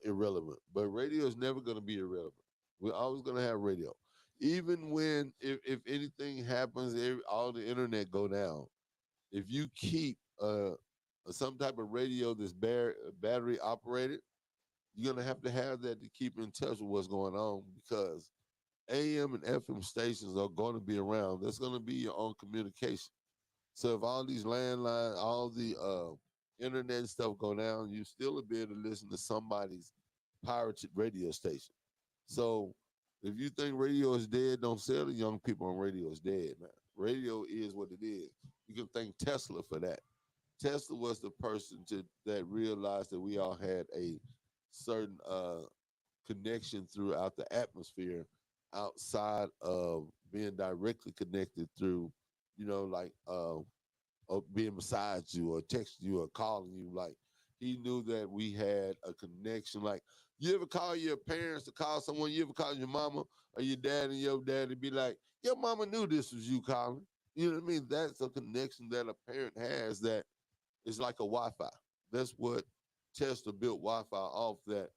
Speaker 4: irrelevant. But radio is never going to be irrelevant. We're always going to have radio, even when if anything happens, all the internet go down. If you keep some type of radio that's battery operated, you're gonna have that to keep in touch with what's going on because AM and FM stations are going to be around. That's going to be your own communication. So if all these landlines, all the internet stuff go down, you still will be able to listen to somebody's pirated radio station. So if you think radio is dead, don't sell the young people on radio is dead, man. Radio is what it is. You can thank Tesla for that. Tesla was the person that realized that we all had a certain connection throughout the atmosphere outside of being directly connected through, like being beside you or texting you or calling you. Like he knew that we had a connection. Like you ever call your parents to call someone, you ever call your mama or your dad and your daddy be like, your mama knew this was you calling. You know what I mean? That's a connection that a parent has that is like a Wi-Fi. That's what Tesla built Wi-Fi off that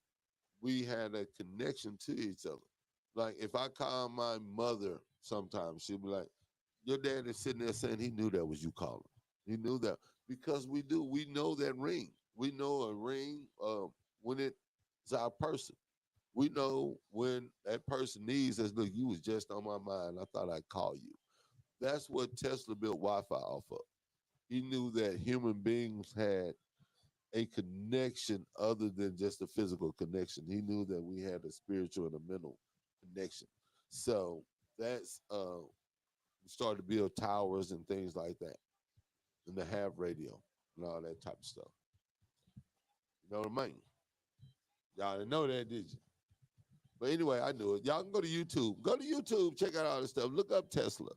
Speaker 4: we had a connection to each other. Like if I call my mother sometimes, she'll be like, your dad is sitting there saying he knew that was you calling. He knew that because we do. We know that ring. We know a ring when it's our person. We know when that person needs us. Look, you was just on my mind. I thought I'd call you. That's what Tesla built Wi-Fi off of. He knew that human beings had a connection other than just a physical connection. He knew that we had a spiritual and a mental connection. So that's we started to build towers and things like that, and to have radio and all that type of stuff. You know what I mean? Y'all didn't know that, did you? But anyway, I knew it. Y'all can go to YouTube. Go to YouTube, check out all this stuff. Look up Tesla,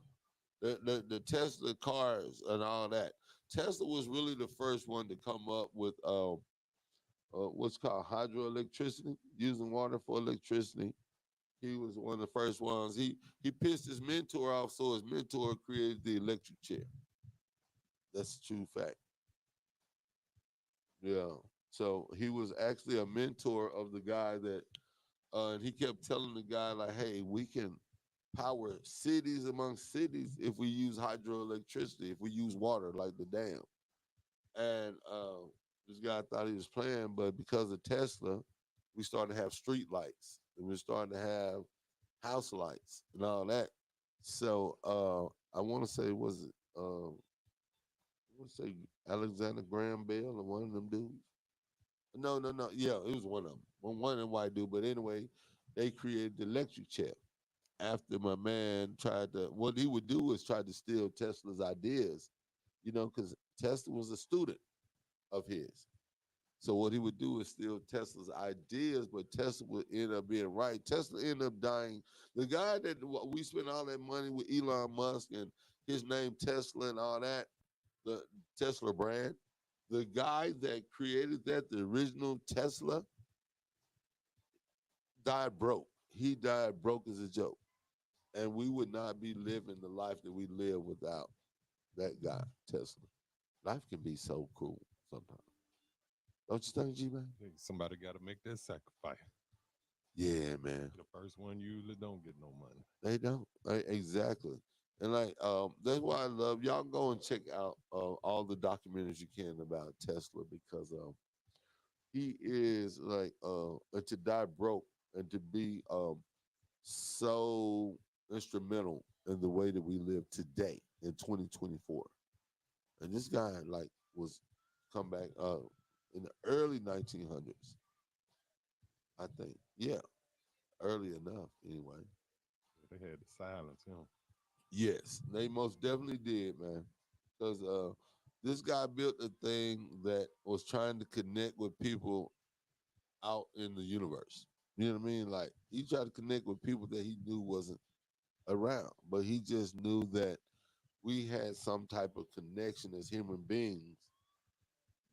Speaker 4: the Tesla cars and all that. Tesla was really the first one to come up with what's called hydroelectricity, using water for electricity. He was one of the first ones. He pissed his mentor off, so his mentor created the electric chair. That's a true fact. Yeah. So he was actually a mentor of the guy that, and he kept telling the guy like, "Hey, we can power cities among cities if we use hydroelectricity, if we use water like the dam." And this guy thought he was playing, but because of Tesla, we started to have street lights and we're starting to have house lights and all that. So I want to say, was it, I want to say Alexander Graham Bell or one of them dudes? No, no, no. Yeah, it was one of them. One of them white dude. But anyway, they created the electric chair after my man tried to, what he would do is try to steal Tesla's ideas, because Tesla was a student of his. So what he would do is steal Tesla's ideas, but Tesla would end up being right. Tesla ended up dying. The guy that we spent all that money with, Elon Musk, and his name Tesla and all that, the Tesla brand, the guy that created that, the original Tesla, died broke. He died broke as a joke. And we would not be living the life that we live without that guy, Tesla. Life can be so cruel sometimes. Don't you think, G man?
Speaker 2: I think somebody got to make that sacrifice.
Speaker 4: Yeah, man.
Speaker 2: The first one usually don't get no money.
Speaker 4: They don't. Exactly. And like that's why I love y'all go and check out all the documentaries you can about Tesla because he is like to die broke and to be so instrumental in the way that we live today in 2024. And this guy like was come back in the early 1900s, I think. Yeah, early enough anyway.
Speaker 2: They had to silence him.
Speaker 4: Yes, they most definitely did, man. Because This guy built a thing that was trying to connect with people out in the universe. You know what I mean? Like he tried to connect with people that he knew wasn't around, but he just knew that we had some type of connection as human beings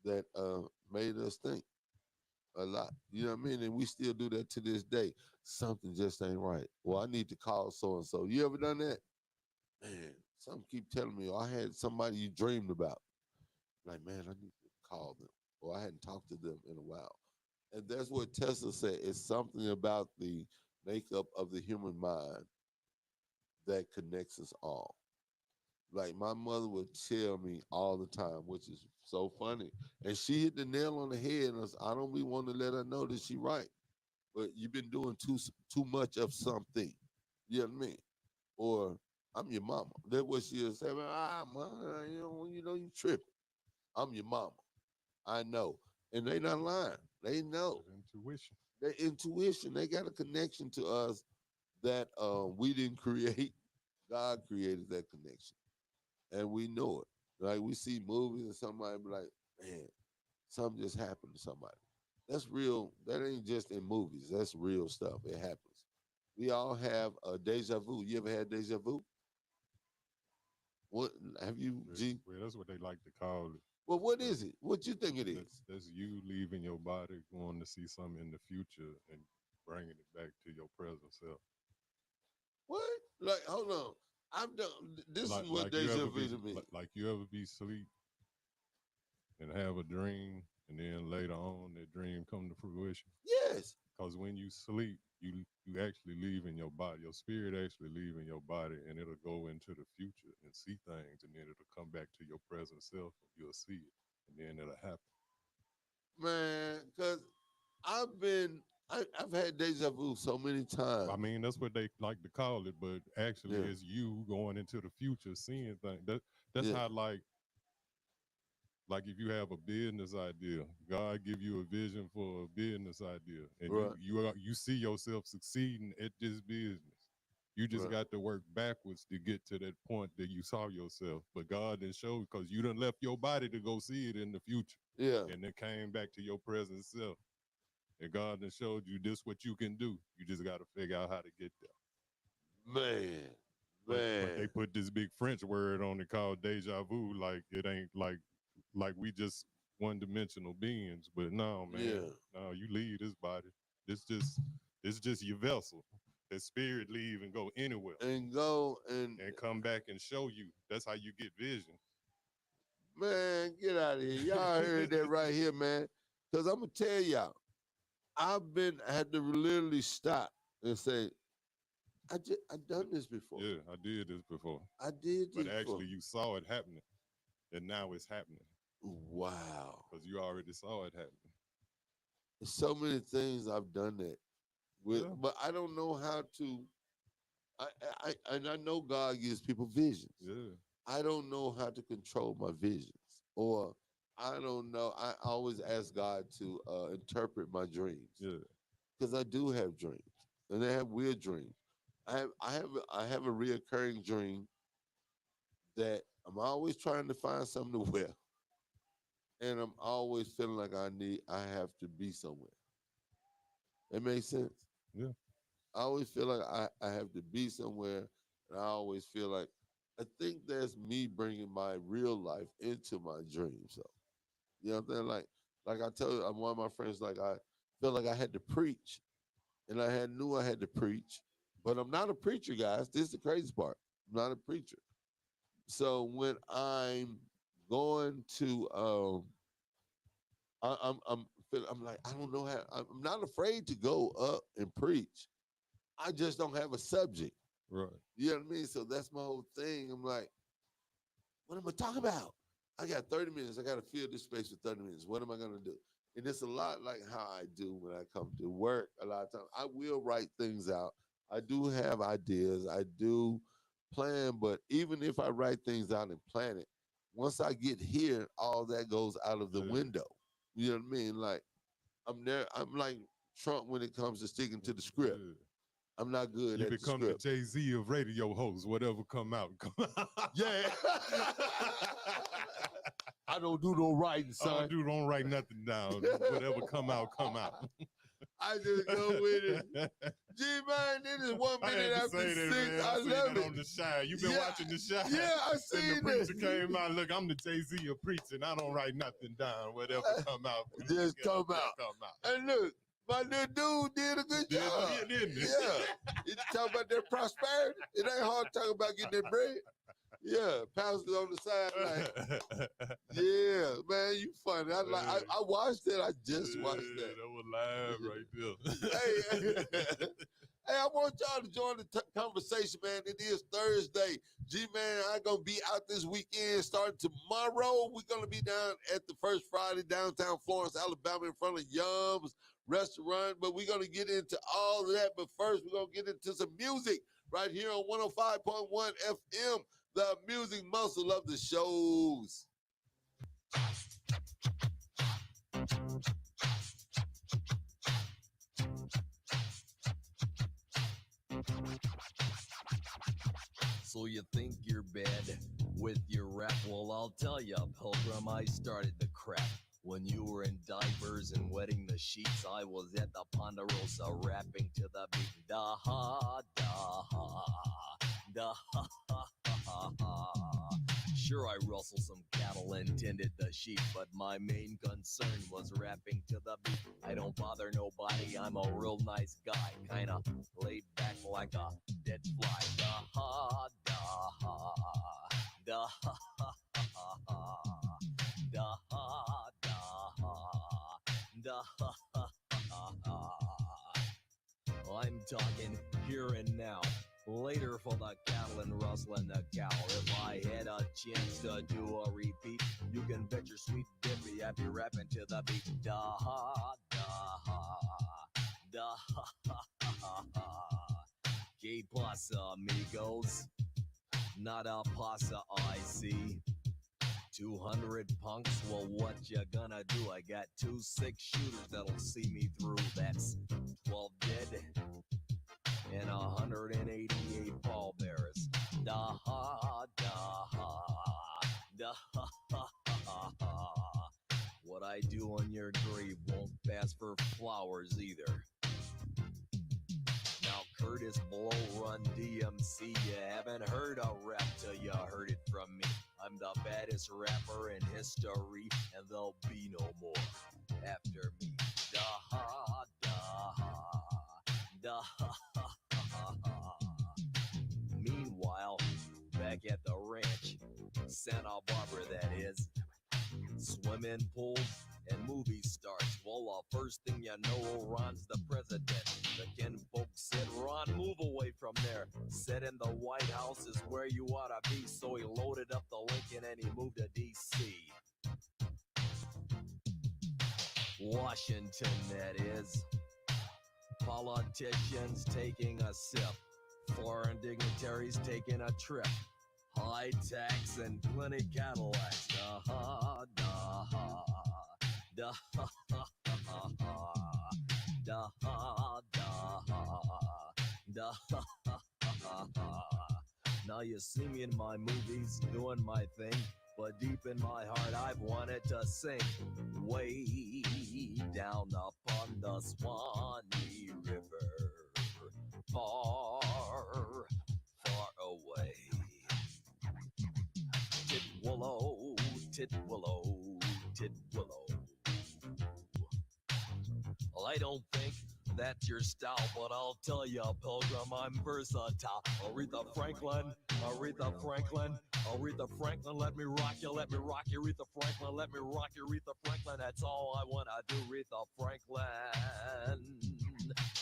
Speaker 4: that made us think a lot. You know what I mean? And we still do that to this day. Something just ain't right. Well, I need to call so and so. You ever done that? Man, some keep telling me, oh, I had somebody you dreamed about. Like, man, I need to call them. Or I hadn't talked to them in a while. And that's what Tesla said. It's something about the makeup of the human mind that connects us all. Like my mother would tell me all the time, which is so funny. And she hit the nail on the head. And I don't be wanting to let her know that she right. But you've been doing too much of something. You know what I mean? Or I'm your mama. That's what she'll say. Man, you know you tripping. I'm your mama. I know. And they not lying. They know.
Speaker 2: Intuition.
Speaker 4: Their intuition. They got a connection to us that we didn't create. God created that connection. And we know it. Like we see movies and somebody be like, man, something just happened to somebody. That's real. That ain't just in movies. That's real stuff. It happens. We all have a deja vu. You ever had deja vu? What have you, G?
Speaker 2: Well, that's what they like to call it.
Speaker 4: Well, what is it? What you think it is?
Speaker 2: That's you leaving your body, going to see something in the future, and bringing it back to your present self.
Speaker 4: What? Like, hold on. I've done. This is what deja vu to me.
Speaker 2: Like you ever be asleep and have a dream, and then later on that dream come to fruition.
Speaker 4: Yes.
Speaker 2: Because when you sleep, you actually leave in your body. Your spirit actually leave in your body, and it'll go into the future and see things, and then it'll come back to your present self, and you'll see it, and then it'll happen.
Speaker 4: Man, because I've had deja vu so many times.
Speaker 2: I mean, that's what they like to call it, but actually it's you going into the future, seeing things. That's how like if you have a business idea, God give you a vision for a business idea, and
Speaker 4: right.
Speaker 2: you see yourself succeeding at this business. You just got to work backwards to get to that point that you saw yourself. But God didn't show because you done left your body to go see it in the future.
Speaker 4: Yeah.
Speaker 2: And it came back to your present self. And God done showed you this what you can do. You just got to figure out how to get there.
Speaker 4: Man.
Speaker 2: But they put this big French word on it called deja vu, like it ain't like we just one-dimensional beings. But no, man, no, you leave this body. This just your vessel. That spirit leave and go anywhere.
Speaker 4: And go and
Speaker 2: come back and show you. That's how you get vision.
Speaker 4: Man, get out of here. Y'all heard that right here, man. Because I'm going to tell y'all, I had to literally stop and say, I done this before.
Speaker 2: Yeah, I did this before.
Speaker 4: I did this
Speaker 2: But actually, you saw it happening, and now it's happening.
Speaker 4: Wow.
Speaker 2: Because you already saw it happening.
Speaker 4: There's so many things I've done that with, but I don't know how to. I know God gives people visions.
Speaker 2: Yeah.
Speaker 4: I don't know how to control my visions, or I don't know. I always ask God to interpret my dreams.
Speaker 2: Yeah.
Speaker 4: Because I do have dreams, and I have weird dreams. I have a reoccurring dream that I'm always trying to find something to wear, and I'm always feeling like I have to be somewhere. That makes sense.
Speaker 2: Yeah.
Speaker 4: I always feel like I have to be somewhere, and I always feel like I think that's me bringing my real life into my dreams. So, you know what I'm saying? Like I tell you, I'm one of my friends. Like I felt like I had to preach, and I knew I had to preach, but I'm not a preacher, guys. This is the crazy part. I'm not a preacher. So when I'm going to, I'm like I don't know how. I'm not afraid to go up and preach. I just don't have a subject.
Speaker 2: Right.
Speaker 4: You know what I mean? So that's my whole thing. I'm like, what am I talking about? I got 30 minutes. I got to fill this space for 30 minutes. What am I going to do? And it's a lot like how I do when I come to work. A lot of times I will write things out. I do have ideas. I do plan. But even if I write things out and plan it, once I get here, all that goes out of the window. You know what I mean? Like I'm there. I'm like Trump when it comes to sticking to the script.
Speaker 2: Yeah.
Speaker 4: I'm not good
Speaker 2: you
Speaker 4: at the script.
Speaker 2: You become the Jay-Z of radio hosts, whatever come out.
Speaker 4: Yeah. I don't do no writing, son.
Speaker 2: Don't write nothing down. Whatever come out, come out.
Speaker 4: I just go with it. G-Man, it is 1 minute after 6.
Speaker 2: Man.
Speaker 4: I love it.
Speaker 2: On The Shire. You've been watching The Shire.
Speaker 4: Yeah, I
Speaker 2: and
Speaker 4: seen
Speaker 2: the preacher
Speaker 4: this.
Speaker 2: came out. Look, I'm the Jay-Z of preaching. I don't write nothing down. Whatever come out.
Speaker 4: Just come out. And look, my little dude did a good job.
Speaker 2: Didn't he?
Speaker 4: Yeah. You talk about their prosperity. It ain't hard to talk about getting their bread. Yeah, pastors on the sideline. Yeah, man, you funny. I watched that. I just watched that.
Speaker 2: That was live right there.
Speaker 4: Hey, I want y'all to join the conversation, man. It is Thursday. G-Man, I'm going to be out this weekend starting tomorrow. We're going to be down at the First Friday, downtown Florence, Alabama, in front of Yum's Restaurant. But we're going to get into all of that. But first, we're going to get into some music right here on 105.1 FM, the music muscle of the shows.
Speaker 5: So you think you're bad with your rap? Well, I'll tell ya, Pilgrim, I started the crap. When you were in diapers and wetting the sheets, I was at the Ponderosa rapping to the beat. Da ha, da ha, da ha, ha, ha, ha. Sure, I rustled some cattle and tended the sheep, but my main concern was rapping to the beat. I don't bother nobody, I'm a real nice guy, kinda laid back like a dead fly. Da ha, da ha, da ha, ha, ha, ha, da ha, da ha, da ha, ha, ha, ha. I'm talking here and now. Later for the cattle and rustling the cow. If I had a chance to do a repeat, you can bet your sweet dippy I'd be rapping to the beat. Da ha, da ha, da ha, ha, ha, ha. Que pasa, amigos? Not a pasa, I see. 200 punks, well, what you gonna do? I got 2 6-shooters that'll see me through. That's 12 dead and 188 pallbearers. Da ha, da ha, da ha, ha, ha, ha. What I do on your grave won't pass for flowers either. Now Curtis Blow Run DMC, you haven't heard a rap till you heard it from me. I'm the baddest rapper in history, and there'll be no more after me. Da ha, da ha, da ha. Meanwhile, back at the ranch, Santa Barbara that is, swimming pools and movie stars. Well, the first thing you know, Ron's the president. The kin folks said, Ron, move away from there. Said in the White House is where you ought to be. So he loaded up the Lincoln and he moved to D.C. Washington, that is. Politicians taking a sip. Foreign dignitaries taking a trip. High tax and plenty Cadillacs. Da ha, da ha, da ha, ha, ha, ha, da ha, da ha, da ha, ha, ha, ha. Now you see me in my movies doing my thing, but deep in my heart I've wanted to sing. Way down upon the Swanee River, far, far away. Titwillow, titwillow, titwillow. Well, I don't think that's your style, but I'll tell you, Pilgrim, I'm versatile. Aretha Franklin, Aretha Franklin, Aretha Franklin, let me rock you, Aretha Franklin, let me rock you, Aretha Franklin, that's all I wanna do, Aretha Franklin.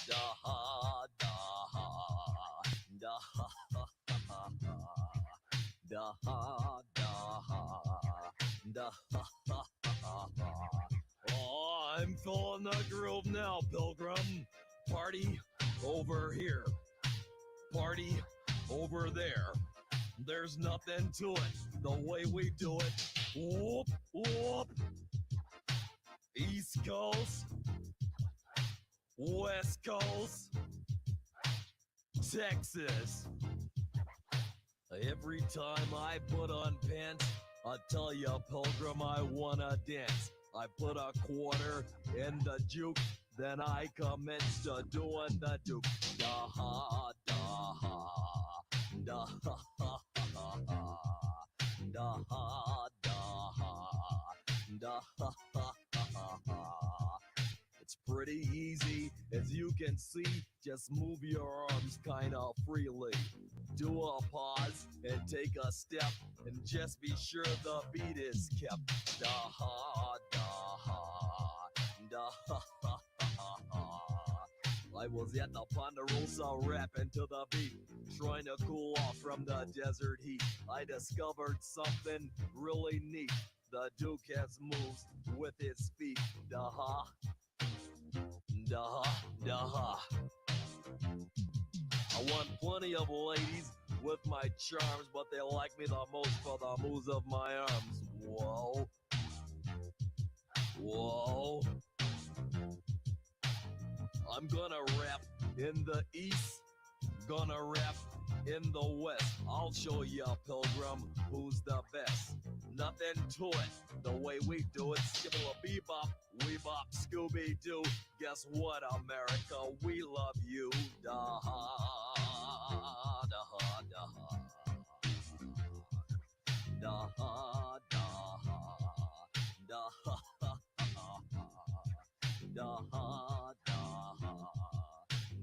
Speaker 5: Da ha, da ha, da ha, ha, ha, ha, da ha, da ha, da ha, ha, ha, ha. Oh, I'm feeling the groove now, Pilgrim. Party over here. Party over there. There's nothing to it. The way we do it. Whoop, whoop. East Coast. West Coast. Texas. Every time I put on pants, I tell ya, pilgrim, I wanna dance. I put a quarter in the juke, then I commence to doing the duke. Da ha, da ha, da ha ha ha ha, da ha, da ha, da ha ha ha ha. It's pretty easy, as you can see. Just move your arms kinda freely. Do a pause and take a step, and just be sure the beat is kept. Da ha, da ha, da ha ha ha ha. I was at the Ponderosa rapping to the beat, trying to cool off from the desert heat. I discovered something really neat. The Duke has moves with his feet. Da ha, da ha, da ha. I want plenty of ladies with my charms, but they like me the most for the moves of my arms. Whoa. Whoa. I'm gonna rap in the east, gonna rap in the west. I'll show ya, pilgrim, who's the best. Nothing to it, the way we do it. Skibble a bebop, weebop, Scooby-Doo. Guess what, America, we love you. Da ha, da ha, da ha. Da ha, da ha, da ha, ha, ha, ha. Da ha, da ha,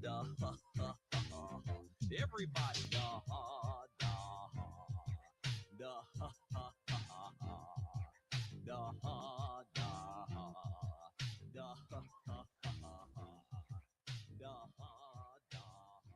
Speaker 5: da ha, ha, ha. Everybody, da ha, da ha, da ha, ha, ha. Da ha, da ha, da ha, ha, ha. Da ha, da ha,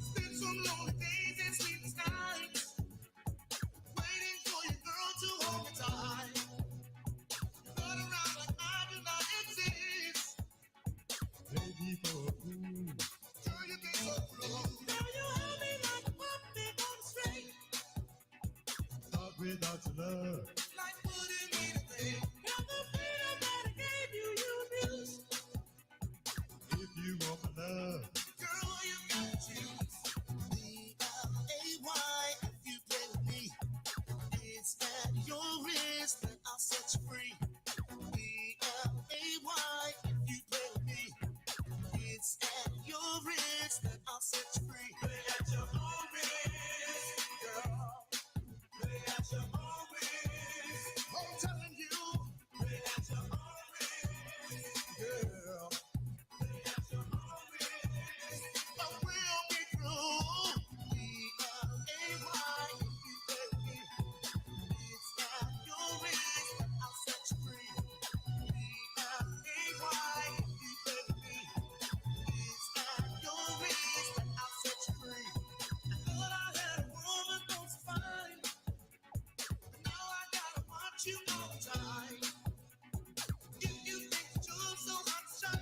Speaker 1: Spent some lonely days and sleepless nights, waiting for your girl to hold me tight. Run around like I do not exist. Baby, for a fool. Girl, you get so cruel. Now you hold me like a puppet on the string. Thought without your love, life wouldn't mean a thing. Now the freedom that I gave you, you abused. If you want my love, girl, you got to choose. B-L-A-Y, if you play with me, it's at your risk that I'll set you free. B-L-A-Y, if you play with me, it's at your risk that I'll set you free. Play at your own risk, girl. Play at your own risk. I'm telling you, play at your own risk, girl. Play at your own risk. I will be through. B-L-A-Y, if you play with me, it's at your risk that I'll set you free. B-L-A-Y, if you play with me, it's at your risk that I'll set you free. I thought I had a woman most fine, but now I gotta watch you all the time. If you think you're so hot, shot,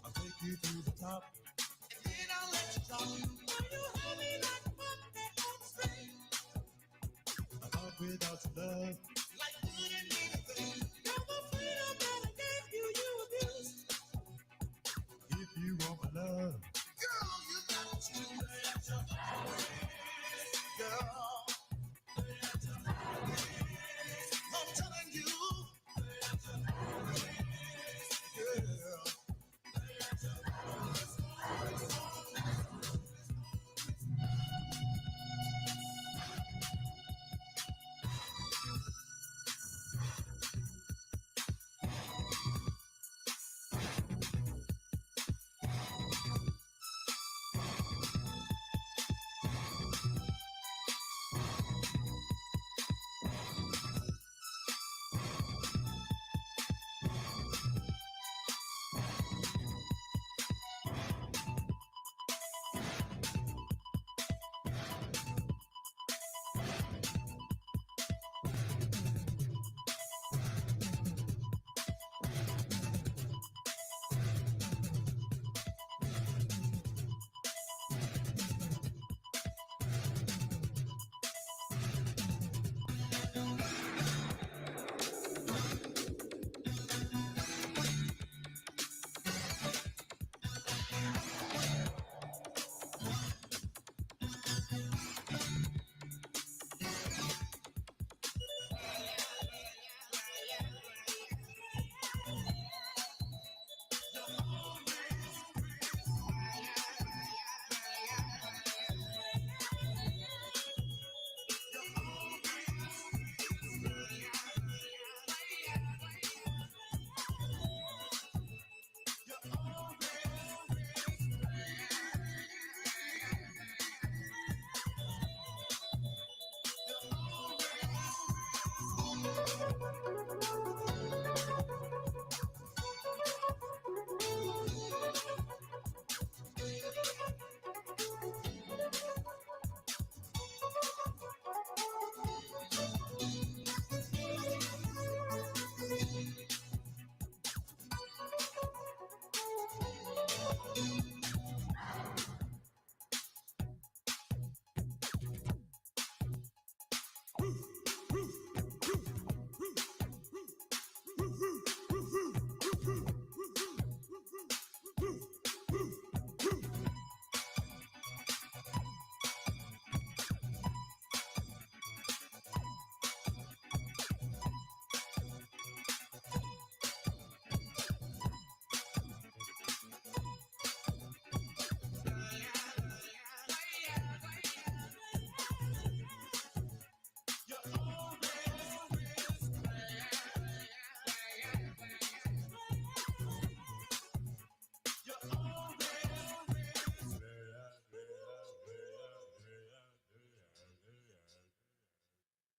Speaker 1: I'll take you to the top, and then I'll let you drop. Now you hold me like a puppet on the string. I thought without your love, life wouldn't mean a thing. Now the freedom that I gave you, you abused. If you want my love, girl, you got to play at your own risk, girl. Play at your own risk. I'm telling you, play at your own risk, girl.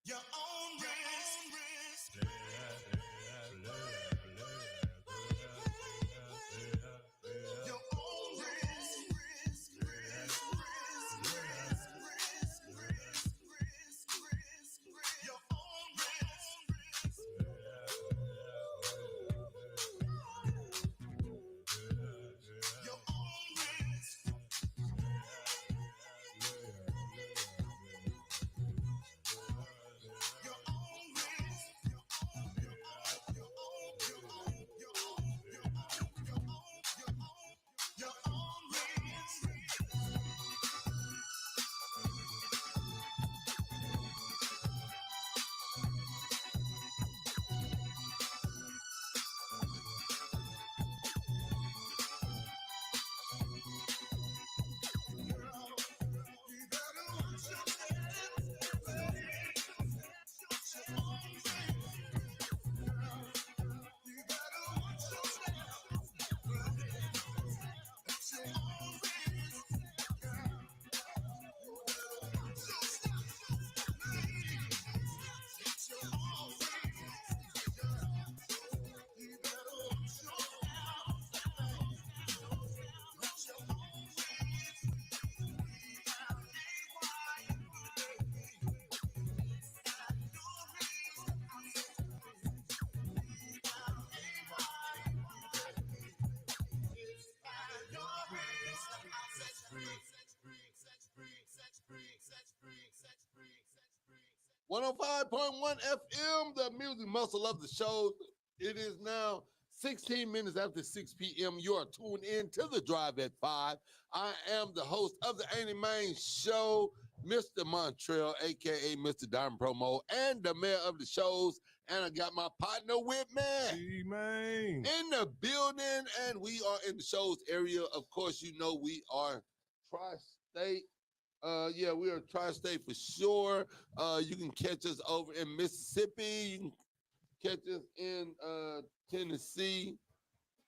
Speaker 1: Your own risk. Your own risk. Your own risk. Your own risk. Your own risk. Your own risk.
Speaker 4: One 105.1 FM, the music muscle of the show. It is now 16 minutes after 6 p.m. You are tuned in to the Drive at 5. I am the host of the Ain't It Main Show, Mr. Montreal, a.k.a. Mr. Diamond Promo, and the mayor of the shows. And I got my partner with me
Speaker 2: man.
Speaker 4: in the building, and we are in the shows area. Of course, you know we are tri-state. Yeah, we are tri-state for sure. You can catch us over in Mississippi. You can catch us in Tennessee.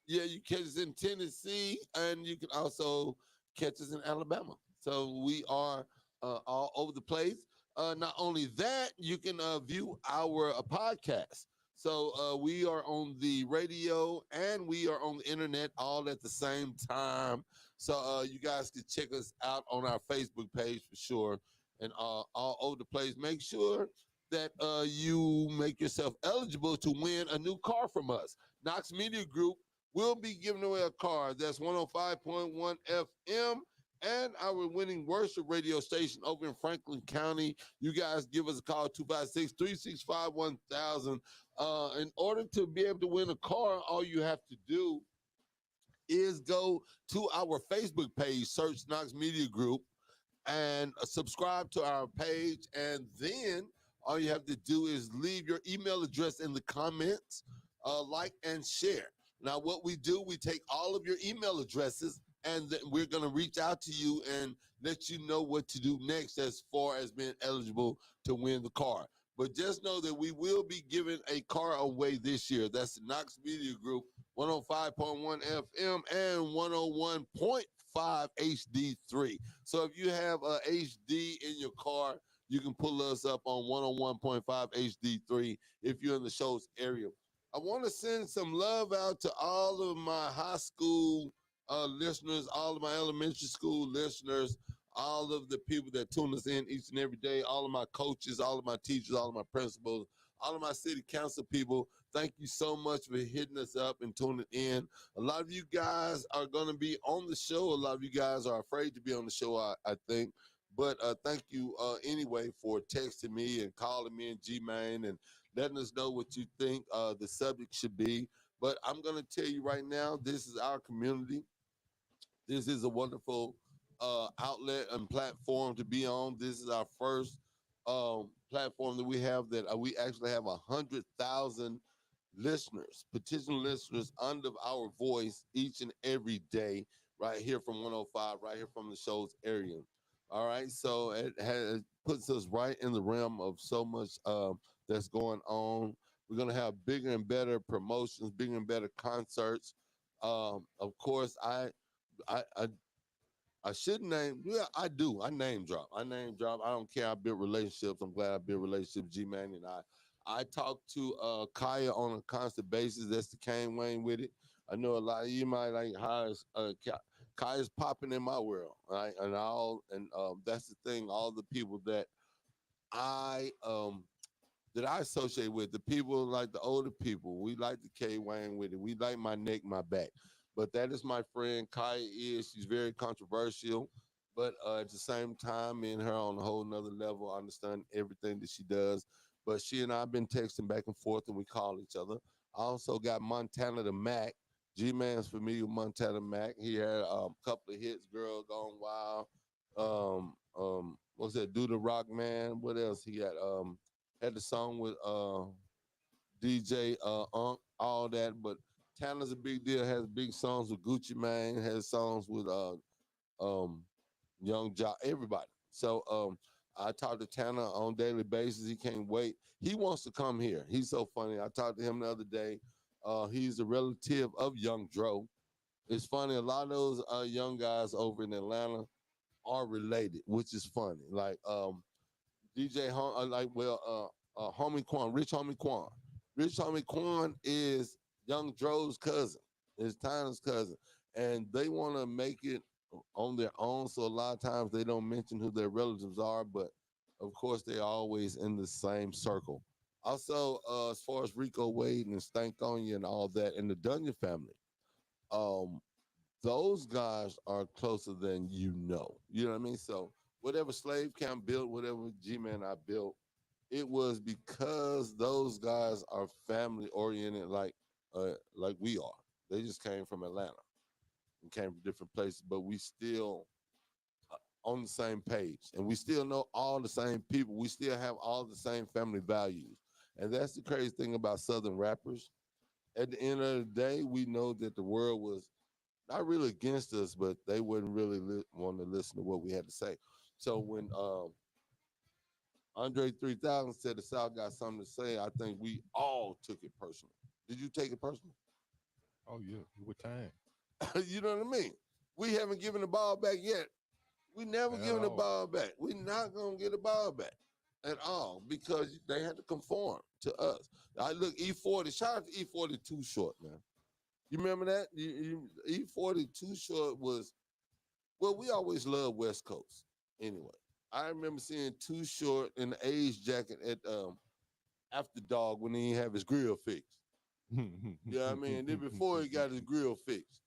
Speaker 4: Yeah, you catch us in Tennessee, and you can also catch us in Alabama. So we are all over the place. Not only that, you can view our podcast. So we are on the radio and we are on the internet all at the same time. So you guys can check us out on our Facebook page for sure, and all over the place. Make sure that you make yourself eligible to win a new car from us. Knox Media Group will be giving away a car. That's 105.1 FM and our winning worship radio station over in Franklin County. You guys give us a call, 256-365-1000. In order to be able to win a car, all you have to do is go to our Facebook page, search Knox Media Group, and subscribe to our page. And then all you have to do is leave your email address in the comments, like and share. Now, what we do, we take all of your email addresses, and then we're going to reach out to you and let you know what to do next as far as being eligible to win the car. But just know that we will be giving a car away this year. That's the Knox Media Group, 105.1 FM and 101.5 HD3. So if you have a HD in your car, You can pull us up on 101.5 HD3 if you're in the show's area. I want to send some love out to all of my high school listeners, all of my elementary school listeners, all of the people that tune us in each and every day, all of my coaches, all of my teachers, all of my principals, all of my city council people. Thank you so much for hitting us up and tuning in. A lot of you guys are going to be on the show. A lot of you guys are afraid to be on the show, I think. But thank you anyway for texting me and calling me and G-Man and letting us know what you think the subject should be. But I'm going to tell you right now, this is our community. This is a wonderful outlet and platform to be on. This is our first platform that we have that we actually have 100,000 listeners, potential listeners under our voice each and every day, right here from 105, right here from the show's area. All right, so it puts us right in the realm of so much that's going on. We're gonna have bigger and better promotions, bigger and better concerts. Of course, I, I I should name. Yeah, I do. I name drop. I name drop. I don't care. I built relationships. I'm glad I built relationships. G Man and I talk to Kaya on a constant basis. That's the Kane Wayne with it. I know a lot of you might like how Kaya's popping in my world, right? And that's the thing. All the people I um that I associate with, the people like the older people. We like the K Wayne with it. We like my neck, my back. But that is my friend Kaya is. She's very controversial. But at the same time, me and her on a whole nother level. I understand everything that she does. But she and I have been texting back and forth and we call each other. I also got Montana the Mac. G-Man's familiar with Montana Mac. He had a couple of hits, Girl Gone Wild. What's that? Do the Rock Man. What else? He got had the song with DJ Unk, all that. But Tanner's a big deal. Has big songs with Gucci Mane. Has songs with um Young Jock. Everybody. So I talk to Tanner on a daily basis. He can't wait. He wants to come here. He's so funny. I talked to him the other day. He's a relative of Young Dro. It's funny. A lot of those young guys over in Atlanta are related, which is funny. Like Homie Quan, Rich Homie Quan. Rich Homie Quan is Young Dro's cousin, is Tyner's cousin, and they want to make it on their own. So a lot of times they don't mention who their relatives are, but of course they're always in the same circle. Also, as far as Rico Wade and Stankonia and all that, and the Dungeon family, um, those guys are closer than you know. You know what I mean? So whatever Slave Camp built, whatever G-Man I built, it was because those guys are family oriented like we are. They just came from Atlanta and came from different places, but we still on the same page and we still know all the same people. We still have all the same family values. And that's the crazy thing about Southern rappers. At the end of the day, we know that the world was not really against us, but they wouldn't really want to listen to what we had to say. So when Andre 3000 said the South got something to say, I think we all took it personal. Did you take it personal?
Speaker 2: Oh yeah, with time.
Speaker 4: You know what I mean? We haven't given the ball back yet. We never
Speaker 2: At
Speaker 4: given the
Speaker 2: all.
Speaker 4: ball back. We're not gonna get the ball back at all because they had to conform to us. I look E40. Shout out to E40 Too Short, man. You remember that? E40 Too Short was well. We always loved West Coast anyway. I remember seeing Too Short in the Age jacket at After Dog when he didn't have his grill fixed. You know what I mean? And then before he got his grill fixed.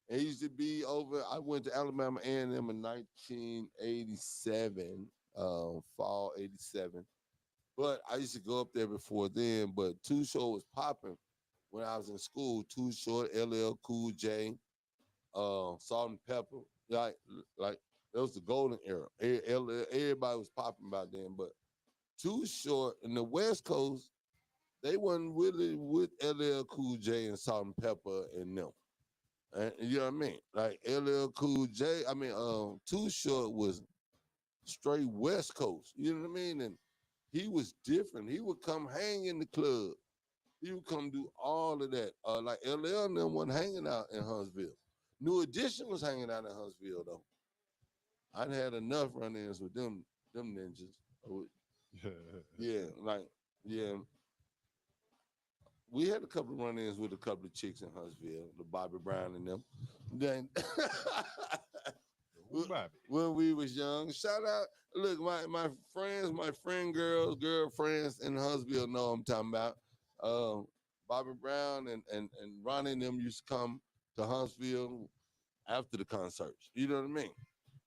Speaker 4: And he used to be over. I went to Alabama A&M in 1987, fall 87. But I used to go up there before then. But Too Short was popping when I was in school. Too Short, LL Cool J, Salt and Pepper. Like that was the golden era. Everybody was popping back then. But Too Short in the West Coast, they wasn't really with LL Cool J and Salt and Pepper and them. And you know what I mean? Like LL Cool J, Too Short was straight West Coast. You know what I mean? And he was different. He would come hang in the club. He would come do all of that. Like LL and them wasn't hanging out in Huntsville. New Edition was hanging out in Huntsville though. I'd had enough run-ins with them ninjas. Oh, yeah, like yeah. We had a couple of run-ins with a couple of chicks in Huntsville, the Bobby Brown and them. Then
Speaker 2: Who Bobby?
Speaker 4: when we was young, shout out. Look, my friends, my friend girls, girlfriends in Huntsville know I'm talking about. Bobby Brown and Ronnie and them used to come to Huntsville after the concerts. You know what I mean?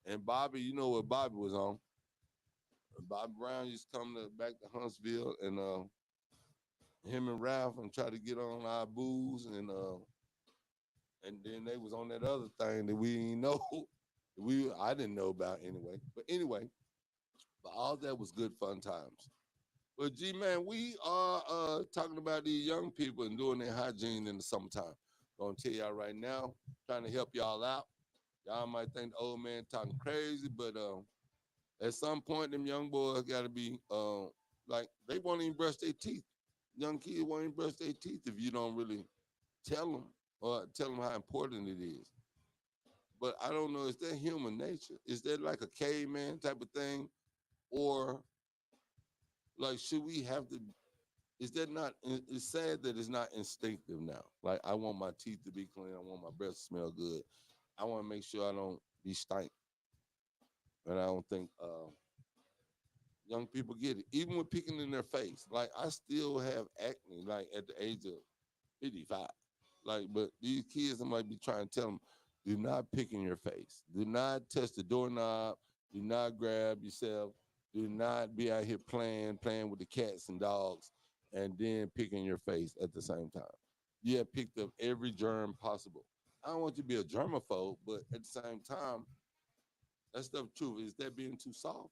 Speaker 4: And Bobby, you know what Bobby was on. Bobby Brown used to come back to Huntsville and him and Ralph and try to get on our booze and then they was on that other thing that we didn't know. I didn't know about anyway. But anyway, but all that was good fun times. But G man, we are talking about these young people and doing their hygiene in the summertime. Gonna tell y'all right now, trying to help y'all out. Y'all might think the old man talking crazy, but at some point, them young boys gotta be like they won't even brush their teeth. Young kids won't even brush their teeth if you don't really tell them or tell them how important it is. But I don't know, is that human nature? Is that like a caveman type of thing? Or like should we have to is that not it's sad that it's not instinctive now. Like I want my teeth to be clean, I want my breath to smell good. I want to make sure I don't be stank. And I don't think young people get it. Even with picking in their face. Like I still have acne like at the age of 55. Like, but these kids, I might be trying to tell them, do not pick in your face. Do not touch the doorknob. Do not grab yourself. Do not be out here playing with the cats and dogs, and then pick in your face at the same time. You have picked up every germ possible. I don't want you to be a germaphobe, but at the same time, that stuff true. Is that being too soft?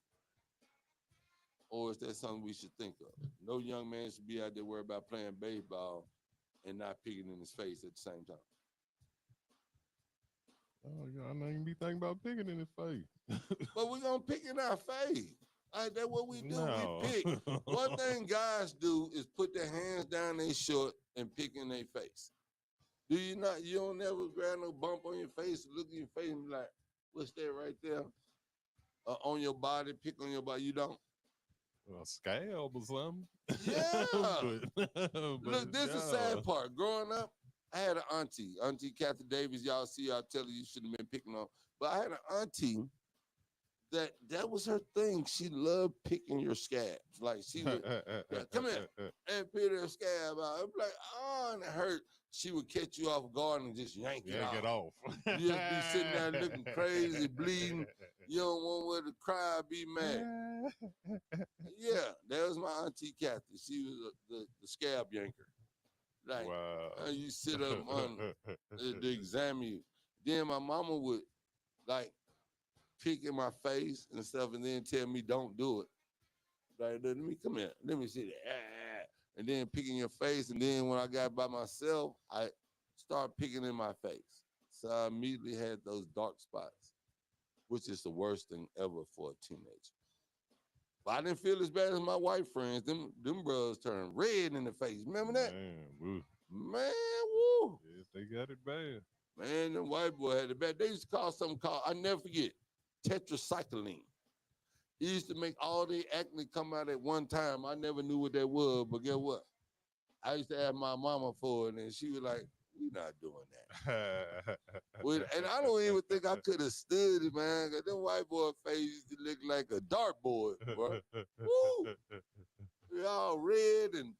Speaker 4: Or is that something we should think of? No young man should be out there worried about playing baseball and not picking in his face at the same time.
Speaker 2: Oh, yeah, I don't even be thinking about picking in his face.
Speaker 4: But we're gonna pick in our face. All right, that's what we do.
Speaker 2: No.
Speaker 4: We pick. One thing guys do is put their hands down their short and pick in their face. Do you not? You don't never grab no bump on your face, look in your face and be like, what's that right there? On your body, pick on your body. You don't?
Speaker 2: A scab or something.
Speaker 4: Yeah.
Speaker 2: but
Speaker 4: Look, this is the sad part. Growing up, I had an Auntie Kathy Davis. Y'all see, I tell you shouldn't have been picking on. But I had an auntie that was her thing. She loved picking your scabs. Like she would, come here and pick her scab out. I'd be like, oh, and it hurt. She would catch you off guard and just yank it
Speaker 2: Yank it off.
Speaker 4: You just be sitting there looking crazy, bleeding. You don't want where to cry, be mad. Yeah, that was my Auntie Kathy. She was the scab yanker. Like,
Speaker 2: wow.
Speaker 4: you sit up on the examine you. Then my mama would like pick in my face and stuff, and then tell me don't do it. Like, let me come here. Let me see that. And then picking your face, and then when I got by myself, I started picking in my face. So I immediately had those dark spots, which is the worst thing ever for a teenager. But I didn't feel as bad as my white friends. Them brothers turned red in the face. Remember that?
Speaker 2: Man, woo.
Speaker 4: Man, woo.
Speaker 2: Yes, they got it bad.
Speaker 4: Man, them white boy had it bad. They used to call something called, I never forget, tetracycline. It used to make all the acne come out at one time. I never knew what that was, but guess what? I used to ask my mama for it, and she was like, "We not doing that." And I don't even think I could have stood it, man, because them white boy face used to look like a dartboard, bro. Woo! They all red and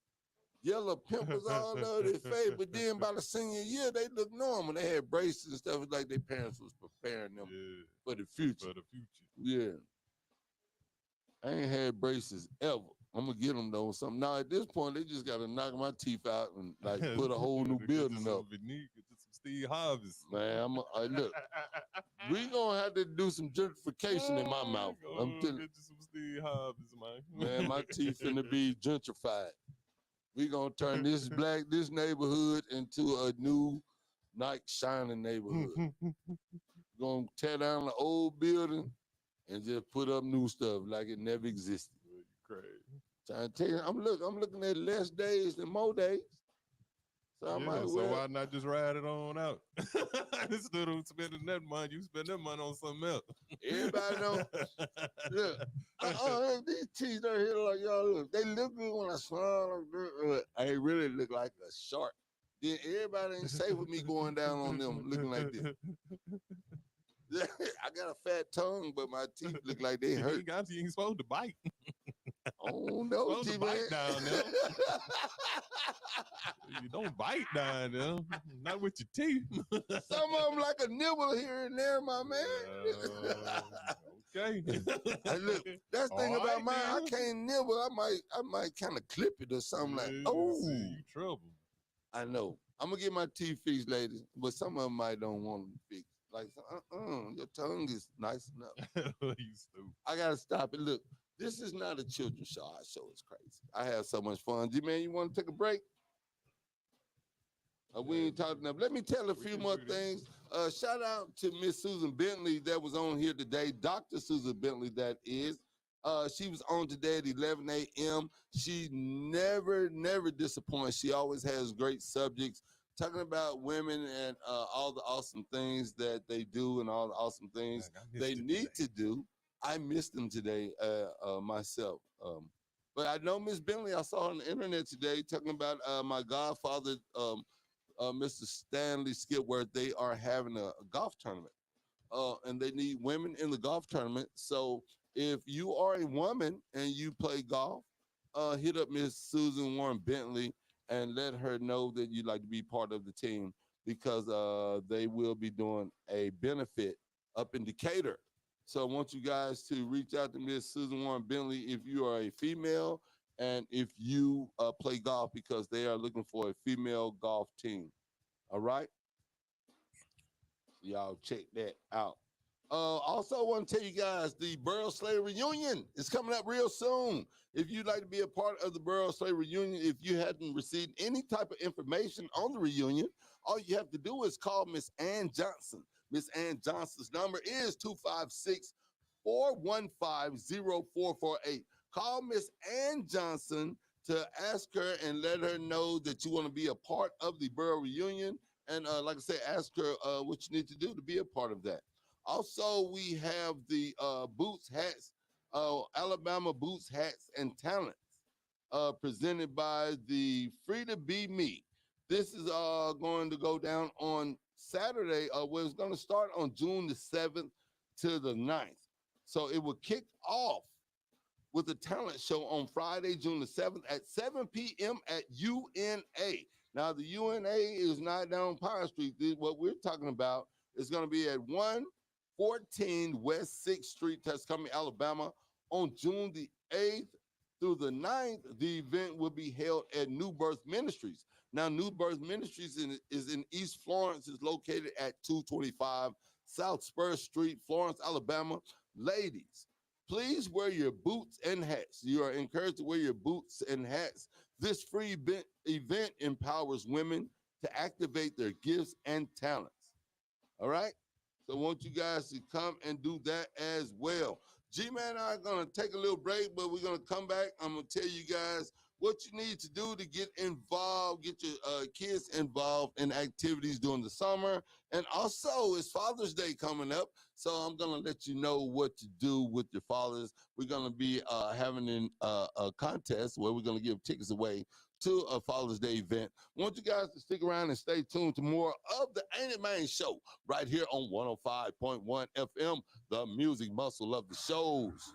Speaker 4: yellow pimples all over their face. But then by the senior year, they looked normal. They had braces and stuff. It was like their parents was preparing them for the future.
Speaker 2: For the future.
Speaker 4: Yeah. I ain't had braces ever. I'm gonna get them though. Something now at this point, they just gotta knock my teeth out and like put a whole new building up.
Speaker 2: Some Steve Harvest.
Speaker 4: Man, look. We gonna have to do some gentrification in my mouth. I'm telling
Speaker 2: you some Steve Harvest, man.
Speaker 4: Man, my teeth finna be gentrified. We gonna turn this neighborhood into a new night shining neighborhood. Gonna tear down the old building and just put up new stuff like it never existed.
Speaker 2: Crazy.
Speaker 4: Trying to tell you, I'm looking at less days than more days. So I might
Speaker 2: so why not just ride it on out? Instead of spending that money, you spend that money on something else.
Speaker 4: Everybody don't look. These teeth right here like y'all look. They look good when I smile. I really look like a shark. Then everybody ain't safe with me going down on them looking like this. I got a fat tongue, but my teeth look like they hurt.
Speaker 2: You ain't supposed to bite.
Speaker 4: Oh no,
Speaker 2: supposed to bite down there. You don't bite down there. Not with your teeth.
Speaker 4: Some of them like a nibble here and there, my man.
Speaker 2: Okay.
Speaker 4: Look, that's the thing about mine. I can't nibble. I might kind of clip it or something like. Oh,
Speaker 2: you trouble.
Speaker 4: I know. I'm gonna get my teeth fixed, ladies, but some of them might don't want them fixed. Like, your tongue is nice enough.
Speaker 2: You stupid.
Speaker 4: I gotta stop it. Look, this is not a children's show. Our show is crazy. I have so much fun. G-Man, you want to take a break? We ain't talking enough. Let me tell a few more things. Shout out to Miss Susan Bentley that was on here today. Dr. Susan Bentley, that is. She was on today at 11 a.m. She never disappoints. She always has great subjects, talking about women and all the awesome things that they do and all the awesome things they need to do. I missed them today myself. But I know Miss Bentley, I saw her on the internet today talking about my godfather, Mr. Stanley Skipworth. They are having a golf tournament, and they need women in the golf tournament. So if you are a woman and you play golf, hit up Miss Susan Warren Bentley and let her know that you'd like to be part of the team, because they will be doing a benefit up in Decatur. So I want you guys to reach out to Miss Susan Warren Bentley if you are a female and if you play golf, because they are looking for a female golf team. All right? Y'all check that out. Also, I want to tell you guys the Burrow Slay reunion is coming up real soon. If you'd like to be a part of the Burrow Slay reunion, if you hadn't received any type of information on the reunion, all you have to do is call Miss Ann Johnson. Miss Ann Johnson's number is 256-415-0448. Call Miss Ann Johnson to ask her and let her know that you want to be a part of the Burrow reunion. And like I said, ask her what you need to do to be a part of that. Also, we have the Boots Hats, Alabama Boots Hats and Talents, presented by the Free to Be Me. This is going to go down on Saturday. Well, it's going to start on June the 7th to the 9th. So it will kick off with a talent show on Friday, June the 7th at 7 p.m. at UNA. Now, the UNA is not down Pine Street. What we're talking about is going to be at 114 West 6th Street, Tuscany, Alabama, on June the 8th through the 9th. The event will be held at New Birth Ministries. Now, New Birth Ministries is in East Florence. It's located at 225 South Spur Street, Florence, Alabama. Ladies, please wear your boots and hats. You are encouraged to wear your boots and hats. This free event empowers women to activate their gifts and talents. All right? So I want you guys to come and do that as well. G-Man and I are going to take a little break, but we're going to come back. I'm going to tell you guys what you need to do to get involved, get your kids involved in activities during the summer. And also, it's Father's Day coming up, so I'm going to let you know what to do with your fathers. We're going to be having a contest where we're going to give tickets away to a Father's Day event. I want you guys to stick around and stay tuned to more of the Ain't It Man Show right here on 105.1 FM, the music muscle of the shows.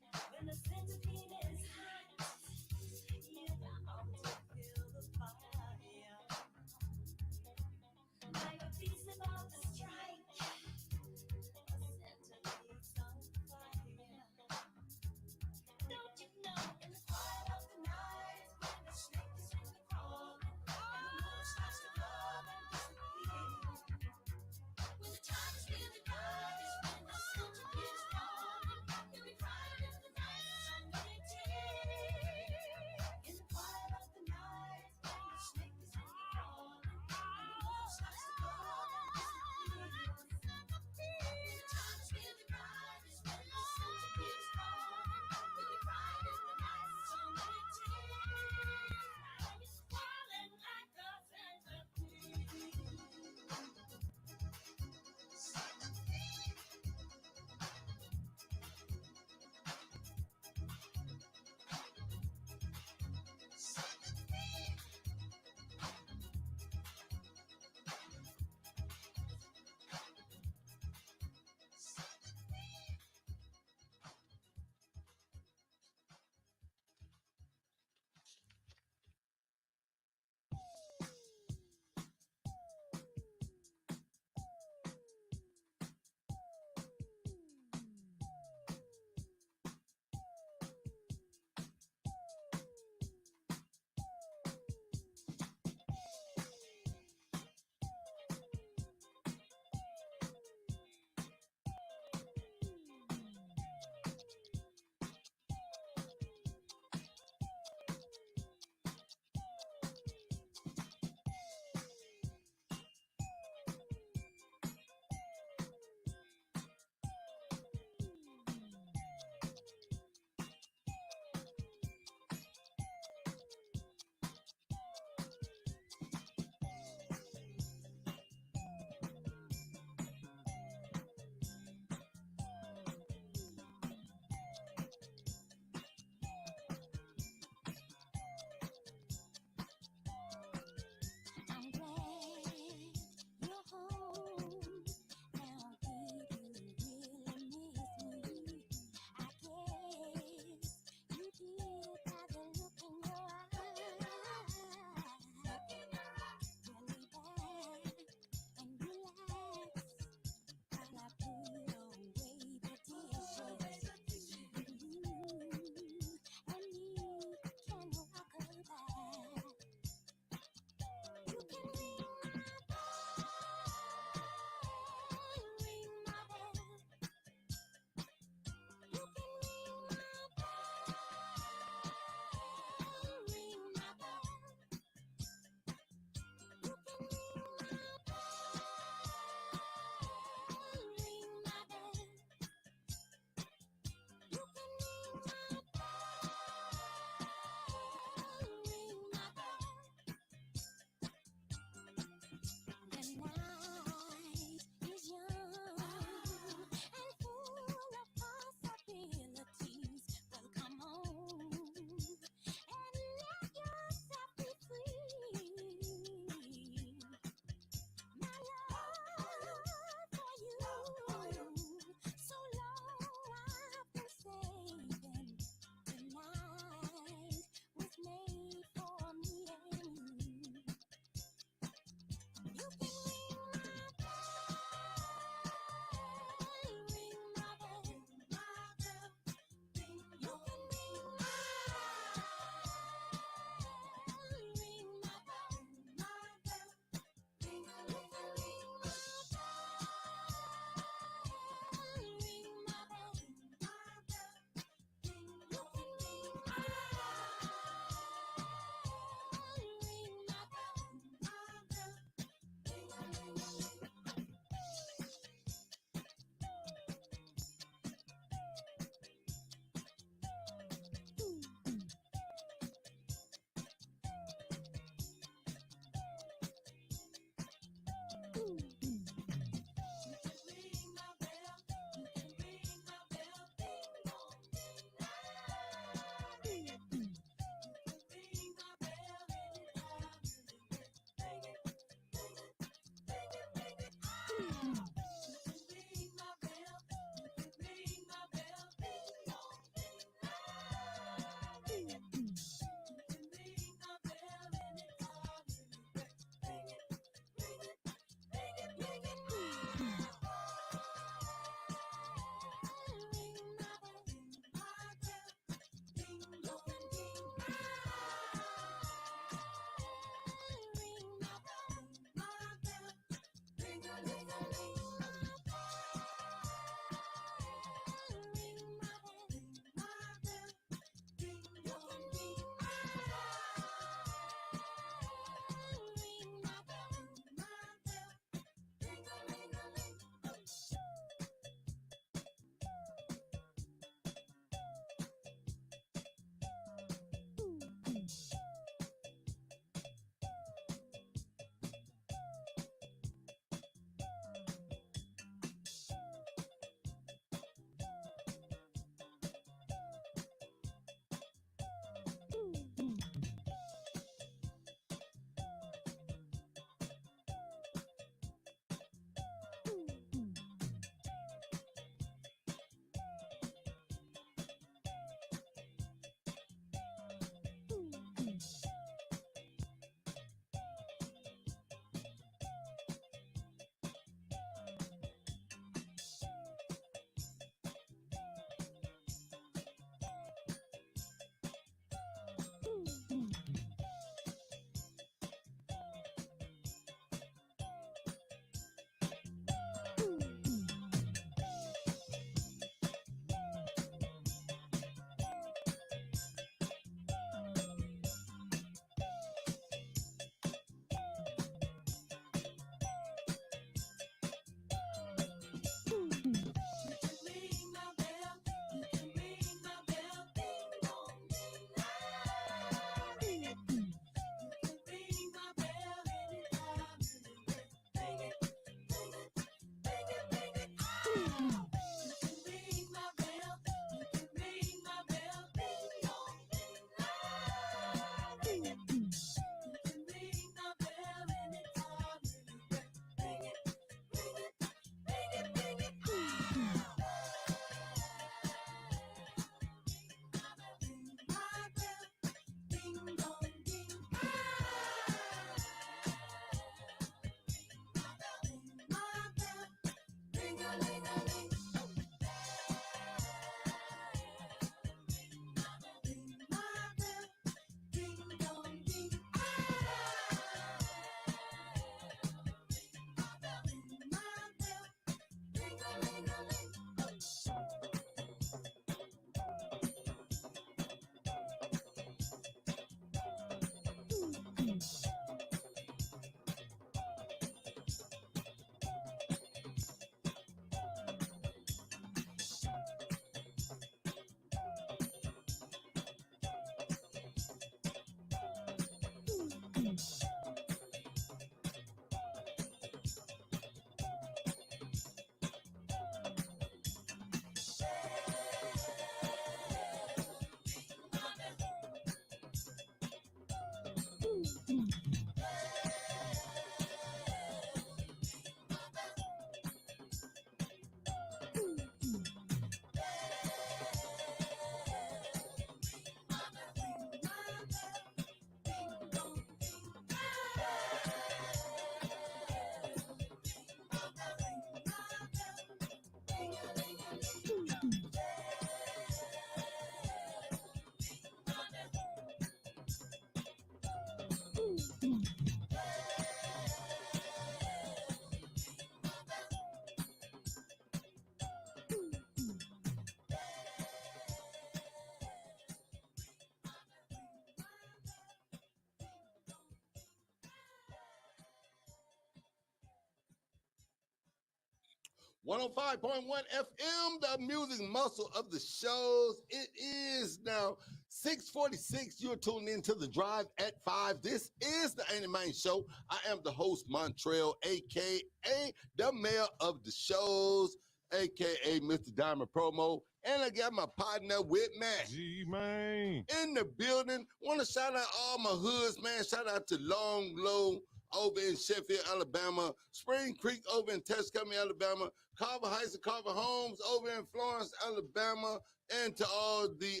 Speaker 4: 105.1 FM, the music muscle of the shows. It is now 6:46. You're tuned into the Drive at 5. This is the Ain't It Man Show. I am the host, Montreal, a.k.a. the mayor of the shows, a.k.a. Mr. Diamond Promo. And I got my partner with me
Speaker 2: G-Man.
Speaker 4: in the building. Want to shout out all my hoods, man. Shout out to Long Low over in Sheffield, Alabama. Spring Creek over in Tuscany, Alabama. Carver Heights and Carver Homes over in Florence, Alabama. And to all the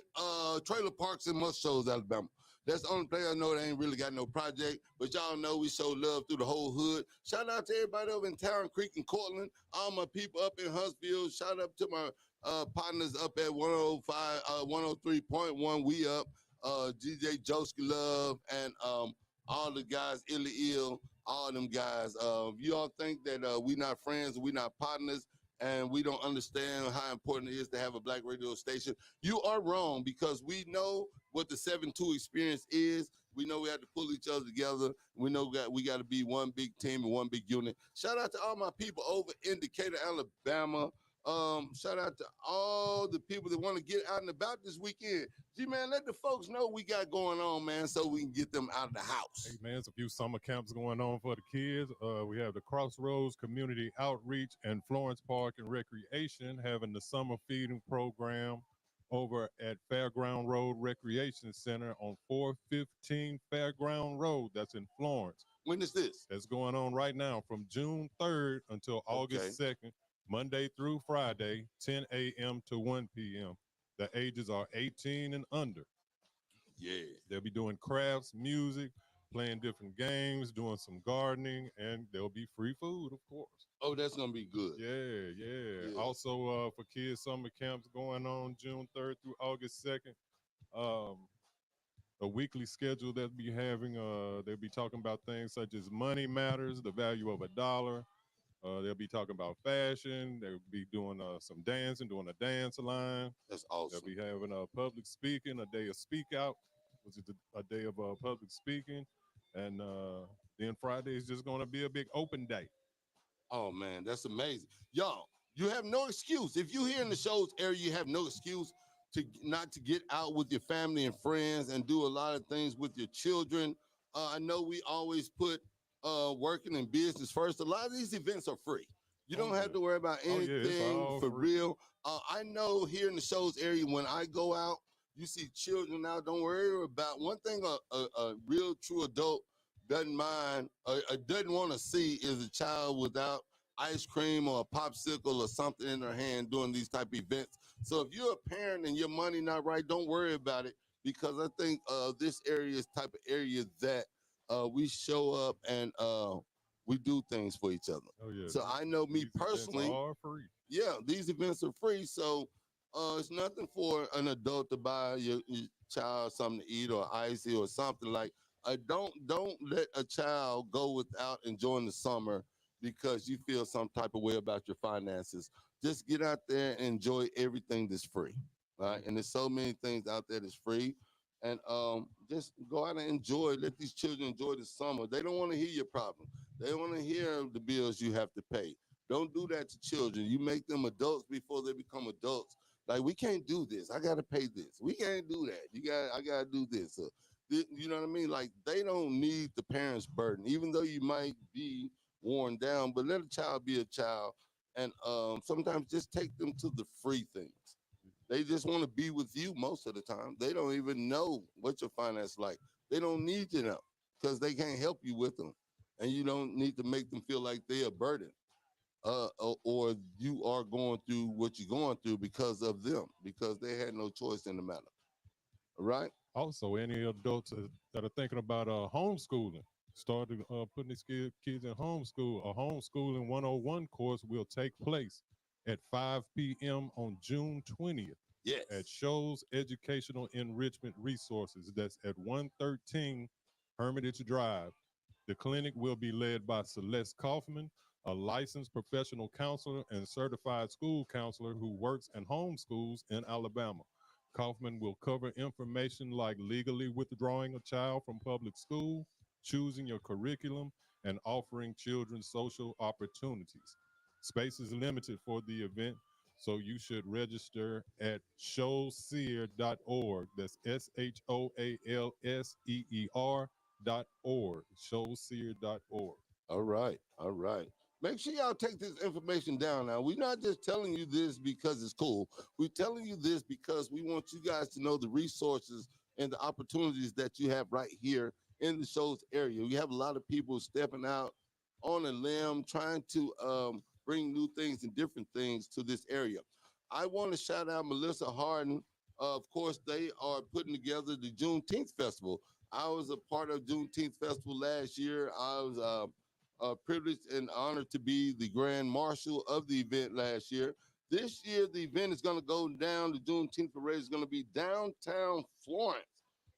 Speaker 4: trailer parks in Must Shows, Alabama. That's the only place I know that ain't really got no project, but y'all know we show love through the whole hood. Shout out to everybody over in Town Creek and Cortland, all my people up in Huntsville. Shout out to my partners up at 105, 103.1. We up, DJ Joski Love, and all the guys, Illy Ill, all them guys. If you all think that we not friends, we not partners, and we don't understand how important it is to have a black radio station, you are wrong, because we know what the 7-2 experience is. We know we have to pull each other together. We know that we got to be one big team and one big unit. Shout out to all my people over in Decatur, Alabama. Shout out to all the people that want to get out and about this weekend. G-Man, let the folks know we got going on, man, so we can get them out of the house.
Speaker 2: Hey, man, there's a few summer camps going on for the kids. We have the Crossroads Community Outreach and Florence Park and Recreation having the summer feeding program over at Fairground Road Recreation Center on 415 Fairground Road. That's in Florence.
Speaker 4: When is this?
Speaker 2: That's going on right now from June 3rd until August 2nd, Monday through Friday, 10 a.m. to 1 p.m. The ages are 18 and under.
Speaker 4: Yeah.
Speaker 2: They'll be doing crafts, music, playing different games, doing some gardening, and there'll be free food, of course.
Speaker 4: Oh, that's going to be good.
Speaker 2: Yeah. Also, for kids, summer camps going on June 3rd through August 2nd. A weekly schedule they'll be having. They'll be talking about things such as money matters, the value of $1. They'll be talking about fashion. They'll be doing some dancing, doing a dance line.
Speaker 4: That's awesome.
Speaker 2: They'll be having public speaking, a day of speak out, which is a day of public speaking. And then Friday is just going to be a big open day.
Speaker 4: Oh, man, that's amazing. Y'all, you have no excuse. If you're here in the show's area, you have no excuse to not to get out with your family and friends and do a lot of things with your children. I know we always put working in business first. A lot of these events are free. You don't have to worry about anything for real. I know here in the show's area, when I go out, you see children out. Don't worry about one thing. A real true adult doesn't mind, doesn't want to see is a child without ice cream or a popsicle or something in their hand doing these type of events. So if you're a parent and your money not right, don't worry about it, because I think this area is type of area that we show up and we do things for each other.
Speaker 2: Oh yeah.
Speaker 4: So I know me
Speaker 2: These events
Speaker 4: personally,
Speaker 2: are free.
Speaker 4: yeah, these events are free. So it's nothing for an adult to buy your child something to eat or icy or something like. Don't let a child go without enjoying the summer because you feel some type of way about your finances. Just get out there and enjoy everything that's free, right? And there's so many things out there that's free, and just go out and enjoy. Let these children enjoy the summer. They don't want to hear your problem. They want to hear the bills you have to pay. Don't do that to children. You make them adults before they become adults. Like we can't do this. I gotta pay this. We can't do that. I gotta do this. You know what I mean? Like they don't need the parents' burden, even though you might be worn down. But let a child be a child, and sometimes just take them to the free things. They just want to be with you most of the time. They don't even know what your finance like. They don't need to know because they can't help you with them, and you don't need to make them feel like they're a burden or you are going through what you're going through because of them, because they had no choice in the matter. Right?
Speaker 2: Also, any adults that are thinking about homeschooling, started putting these kids in homeschool. A homeschooling 101 course will take place at 5 p.m. on June 20th
Speaker 4: Yes.
Speaker 2: at Shows Educational Enrichment Resources. That's at 113 Hermitage Drive. The clinic will be led by Celeste Kaufman, a licensed professional counselor and certified school counselor who works in homeschools in Alabama. Kaufman will cover information like legally withdrawing a child from public school, choosing your curriculum, and offering children social opportunities. Space is limited for the event, so you should register at showseer.org. That's SHOALSEER.org. Showseer.org.
Speaker 4: All right. All right. Make sure y'all take this information down now. We're not just telling you this because it's cool. We're telling you this because we want you guys to know the resources and the opportunities that you have right here in the show's area. We have a lot of people stepping out on a limb, trying to bring new things and different things to this area. I want to shout out Melissa Harden. Of course, they are putting together the Juneteenth Festival. I was a part of Juneteenth Festival last year. I was privileged and honored to be the grand marshal of the event last year. This year, the event is going to go down. The Juneteenth parade is going to be downtown Florence.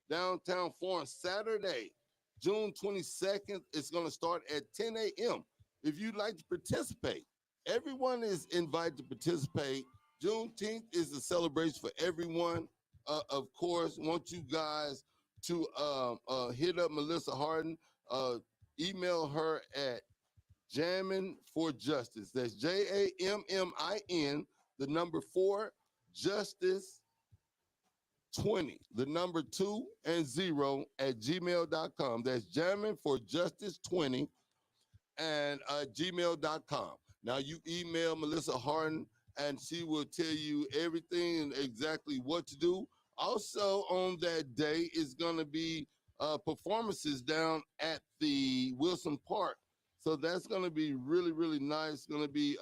Speaker 4: Downtown Florence, Saturday, June 22nd. It's going to start at 10 a.m. If you'd like to participate, everyone is invited to participate. Juneteenth is a celebration for everyone. Of course, want you guys to hit up Melissa Harden. Email her at Jammin' for Justice. That's JAMMIN, the number 4, Justice 20, the number 2 and 0 at gmail.com. That's Jammin' for Justice 20 and gmail.com. Now you email Melissa Harden and she will tell you everything and exactly what to do. Also on that day is going to be performances down at the Wilson Park. So that's going to be really, really nice. Going to be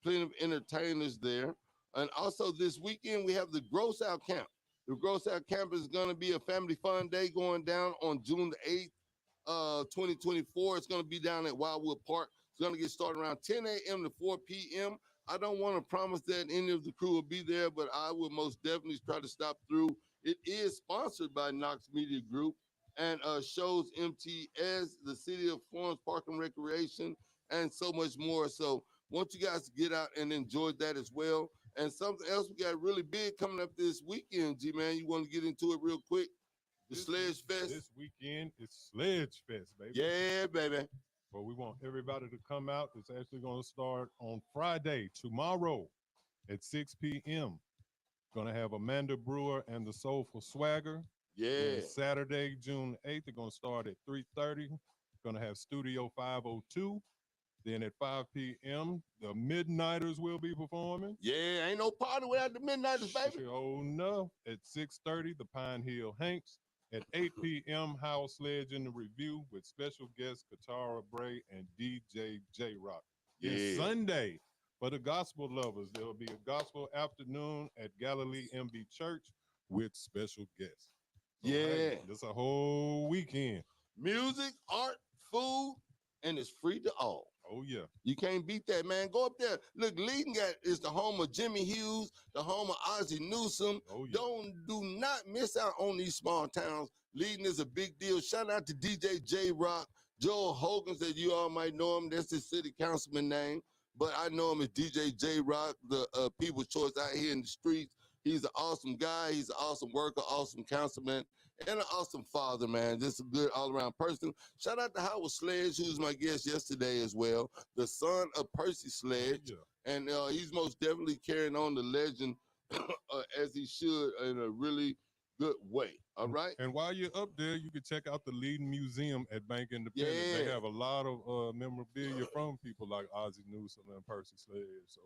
Speaker 4: plenty of entertainers there. And also this weekend, we have the Gross Out Camp. The Gross Out Camp is going to be a family fun day going down on June the 8th, 2024. It's going to be down at Wildwood Park. It's going to get started around 10 a.m. to 4 p.m. I don't want to promise that any of the crew will be there, but I will most definitely try to stop through. It is sponsored by Knox Media Group and Shows MTS, the City of Florence Park and Recreation, and so much more. So want you guys to get out and enjoy that as well. And something else we got really big coming up this weekend, G-Man. You want to get into it real quick? The Sledge Fest.
Speaker 2: This weekend is Sledge Fest, baby.
Speaker 4: Yeah, baby.
Speaker 2: But we want everybody to come out. It's actually going to start on Friday, tomorrow at 6 p.m. Going to have Amanda Brewer and the Soulful Swagger.
Speaker 4: Yeah.
Speaker 2: And Saturday, June 8th, they're going to start at 3:30. Going to have Studio 502. Then at 5 p.m., the Midnighters will be performing.
Speaker 4: Yeah, ain't no party without the Midnighters, baby.
Speaker 2: Oh, no. At 6:30, the Pine Hill Hanks. At 8 p.m., Howell Sledge in the Review with special guests Katara Bray and DJ J-Rock.
Speaker 4: Yeah.
Speaker 2: And Sunday, for the gospel lovers, there will be a gospel afternoon at Galilee MB Church with special guests. So,
Speaker 4: Yeah.
Speaker 2: hey, it's a whole weekend.
Speaker 4: Music, art, food, and it's free to all.
Speaker 2: Oh, yeah.
Speaker 4: You can't beat that, man. Go up there. Look, Leading is the home of Jimmy Hughes, the home of Ozzie Newsome.
Speaker 2: Oh, yeah.
Speaker 4: Do not miss out on these small towns. Leading is a big deal. Shout out to DJ J Rock, Joel Hogan, that you all might know him. That's his city councilman name. But I know him as DJ J Rock, the people's choice out here in the streets. He's an awesome guy. He's an awesome worker, awesome councilman, and an awesome father, man. Just a good all-around person. Shout out to Howard Sledge, who was my guest yesterday as well, the son of Percy Sledge.
Speaker 2: Yeah.
Speaker 4: And he's most definitely carrying on the legend as he should in a really good way. All right?
Speaker 2: And while you're up there, you can check out the Leading Museum at Bank Independence.
Speaker 4: Yeah.
Speaker 2: They have a lot of memorabilia from people like Ozzie Newsome and Percy Sledge. So,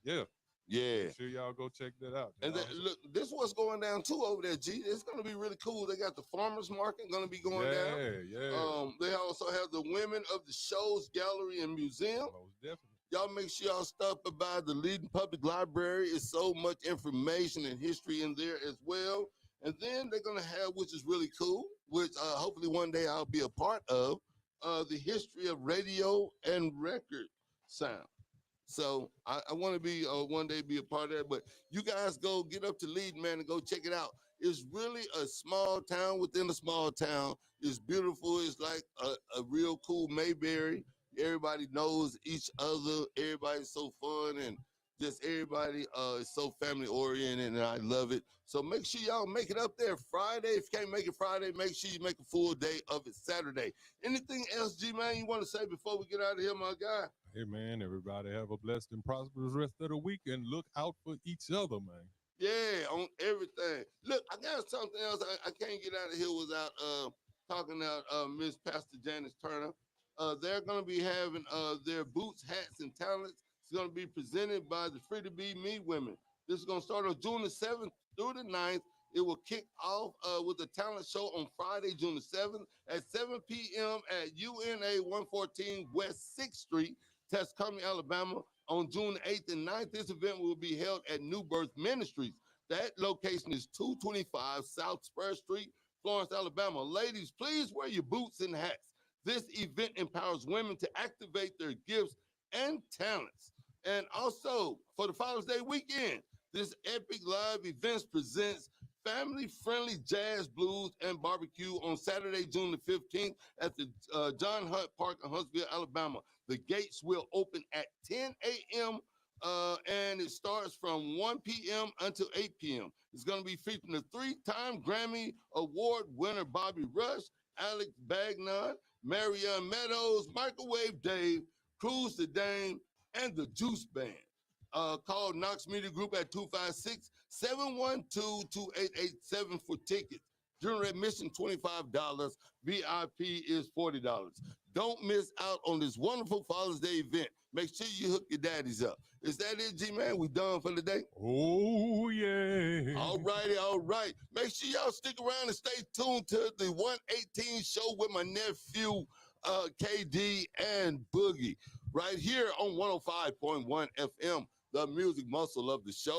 Speaker 2: yeah.
Speaker 4: Yeah.
Speaker 2: Make sure y'all go check that out.
Speaker 4: And look, this is what's going down too over there, G. It's going to be really cool. They got the farmers market going to be going down.
Speaker 2: Yeah.
Speaker 4: They also have the Women of the Shows Gallery and Museum.
Speaker 2: Most definitely.
Speaker 4: Y'all make sure y'all stop by the Leading Public Library. It's so much information and history in there as well. And then they're going to have, which is really cool, which hopefully one day I'll be a part of, the history of radio and record sound. So I want to be one day be a part of that. But you guys go get up to Leading, man, and go check it out. It's really a small town within a small town. It's beautiful. It's like a real cool Mayberry. Everybody knows each other. Everybody's so fun, and just everybody is so family oriented, and I love it. So make sure y'all make it up there Friday. If you can't make it Friday, make sure you make a full day of it Saturday. Anything else, G, man, you want to say before we get out of here, my guy?
Speaker 2: Hey, man, everybody have a blessed and prosperous rest of the week, and look out for each other, man.
Speaker 4: Yeah, on everything. Look, I got something else. I can't get out of here without talking about Miss Pastor Janice Turner. They're going to be having their boots, hats, and talents. It's going to be presented by the Free to Be Me women. This is going to start on June the 7th through the 9th. It will kick off with a talent show on Friday, June the 7th at 7 p.m. at UNA 114 West 6th Street, Tuscaloosa, Alabama. On June 8th and 9th, this event will be held at New Birth Ministries. That location is 225 South Spur Street, Florence, Alabama. Ladies, please wear your boots and hats. This event empowers women to activate their gifts and talents. And also, for the Father's Day weekend, this epic live events presents family-friendly jazz, blues, and barbecue on Saturday, June the 15th at the John Hunt Park in Huntsville, Alabama. The gates will open at 10 a.m., and it starts from 1 p.m. until 8 p.m. It's going to be featuring the three-time Grammy Award winner Bobby Rush, Alex Bagnon, Marianne Meadows, Microwave Dave, Cruz the Dame, and the Juice Band. Call Knox Media Group at 256-712-2887 for tickets. General admission, $25. VIP is $40. Don't miss out on this wonderful Father's Day event. Make sure you hook your daddies up. Is that it, G-Man? We done for the day?
Speaker 2: Oh, yeah.
Speaker 4: All righty, all right. Make sure y'all stick around and stay tuned to the 118 show with my nephew, KD and Boogie, right here on 105.1 FM, the music muscle of the show.